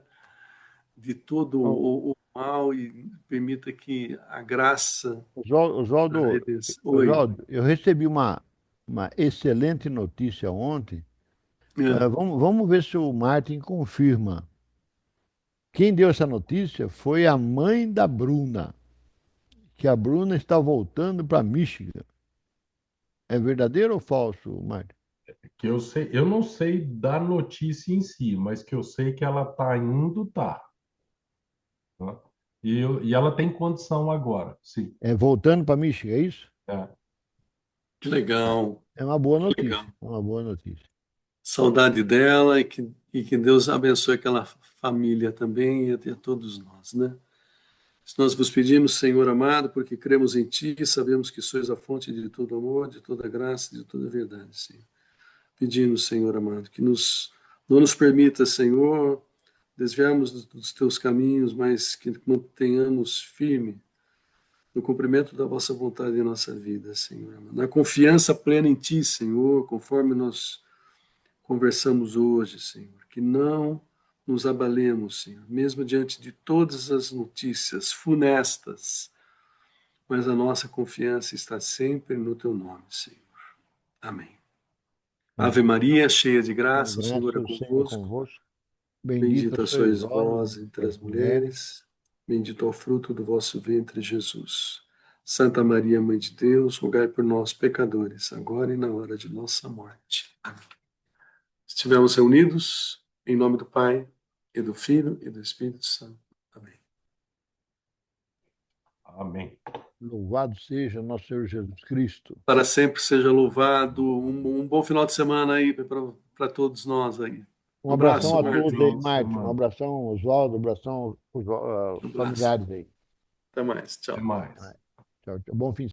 De todo Bom, o mal e permita que a graça da Oswaldo, redenção. Oi. Oswaldo, eu recebi uma excelente notícia ontem. É, Vamos ver se o Martin confirma. Quem deu essa notícia foi a mãe da Bruna, que a Bruna está voltando para Michigan. É verdadeiro ou falso, Mário? Que eu sei, eu não sei da notícia em si, mas que eu sei que ela tá indo, tá. Tá? E ela tem condição agora, sim. É voltando para Michigan, é isso? É. Que legal, É uma boa que legal. notícia. É uma boa notícia. Saudade dela e que Deus abençoe aquela família também e a todos nós, né? Nós vos pedimos, Senhor amado, porque cremos em Ti e sabemos que sois a fonte de todo amor, de toda graça, de toda verdade, Senhor. Pedimos, Senhor amado, que não nos permita, Senhor, desviarmos dos Teus caminhos, mas que mantenhamos firme no cumprimento da vossa vontade em nossa vida, Senhor amado. Na confiança plena em Ti, Senhor, conforme nós conversamos hoje, Senhor, que não nos abalemos, Senhor, mesmo diante de todas as notícias funestas, mas a nossa confiança está sempre no Teu nome, Senhor. Amém. Ave Maria, cheia de Com graça, o Senhor graça, é o Senhor é convosco. convosco. Bendita Bendita sois sois vós vós entre entre as as mulheres. mulheres, bendito é o fruto do vosso ventre, Jesus. Santa Maria, Mãe de Deus, rogai por nós, pecadores, agora e na hora de nossa morte. Amém. Estivemos reunidos em nome do Pai, e do Filho, e do Espírito Santo. Amém. Amém. Louvado seja nosso Senhor Jesus Cristo. Para sempre seja louvado. Um bom final de semana aí para todos nós aí. Um Um abração abraço, a Bom Marta. todos final aí, de Márcio. Um semana. abração, Oswaldo. Um abração aos Um abraço. familiares aí. Até mais. Até Tchau. mais. Tchau, tchau. Bom fim de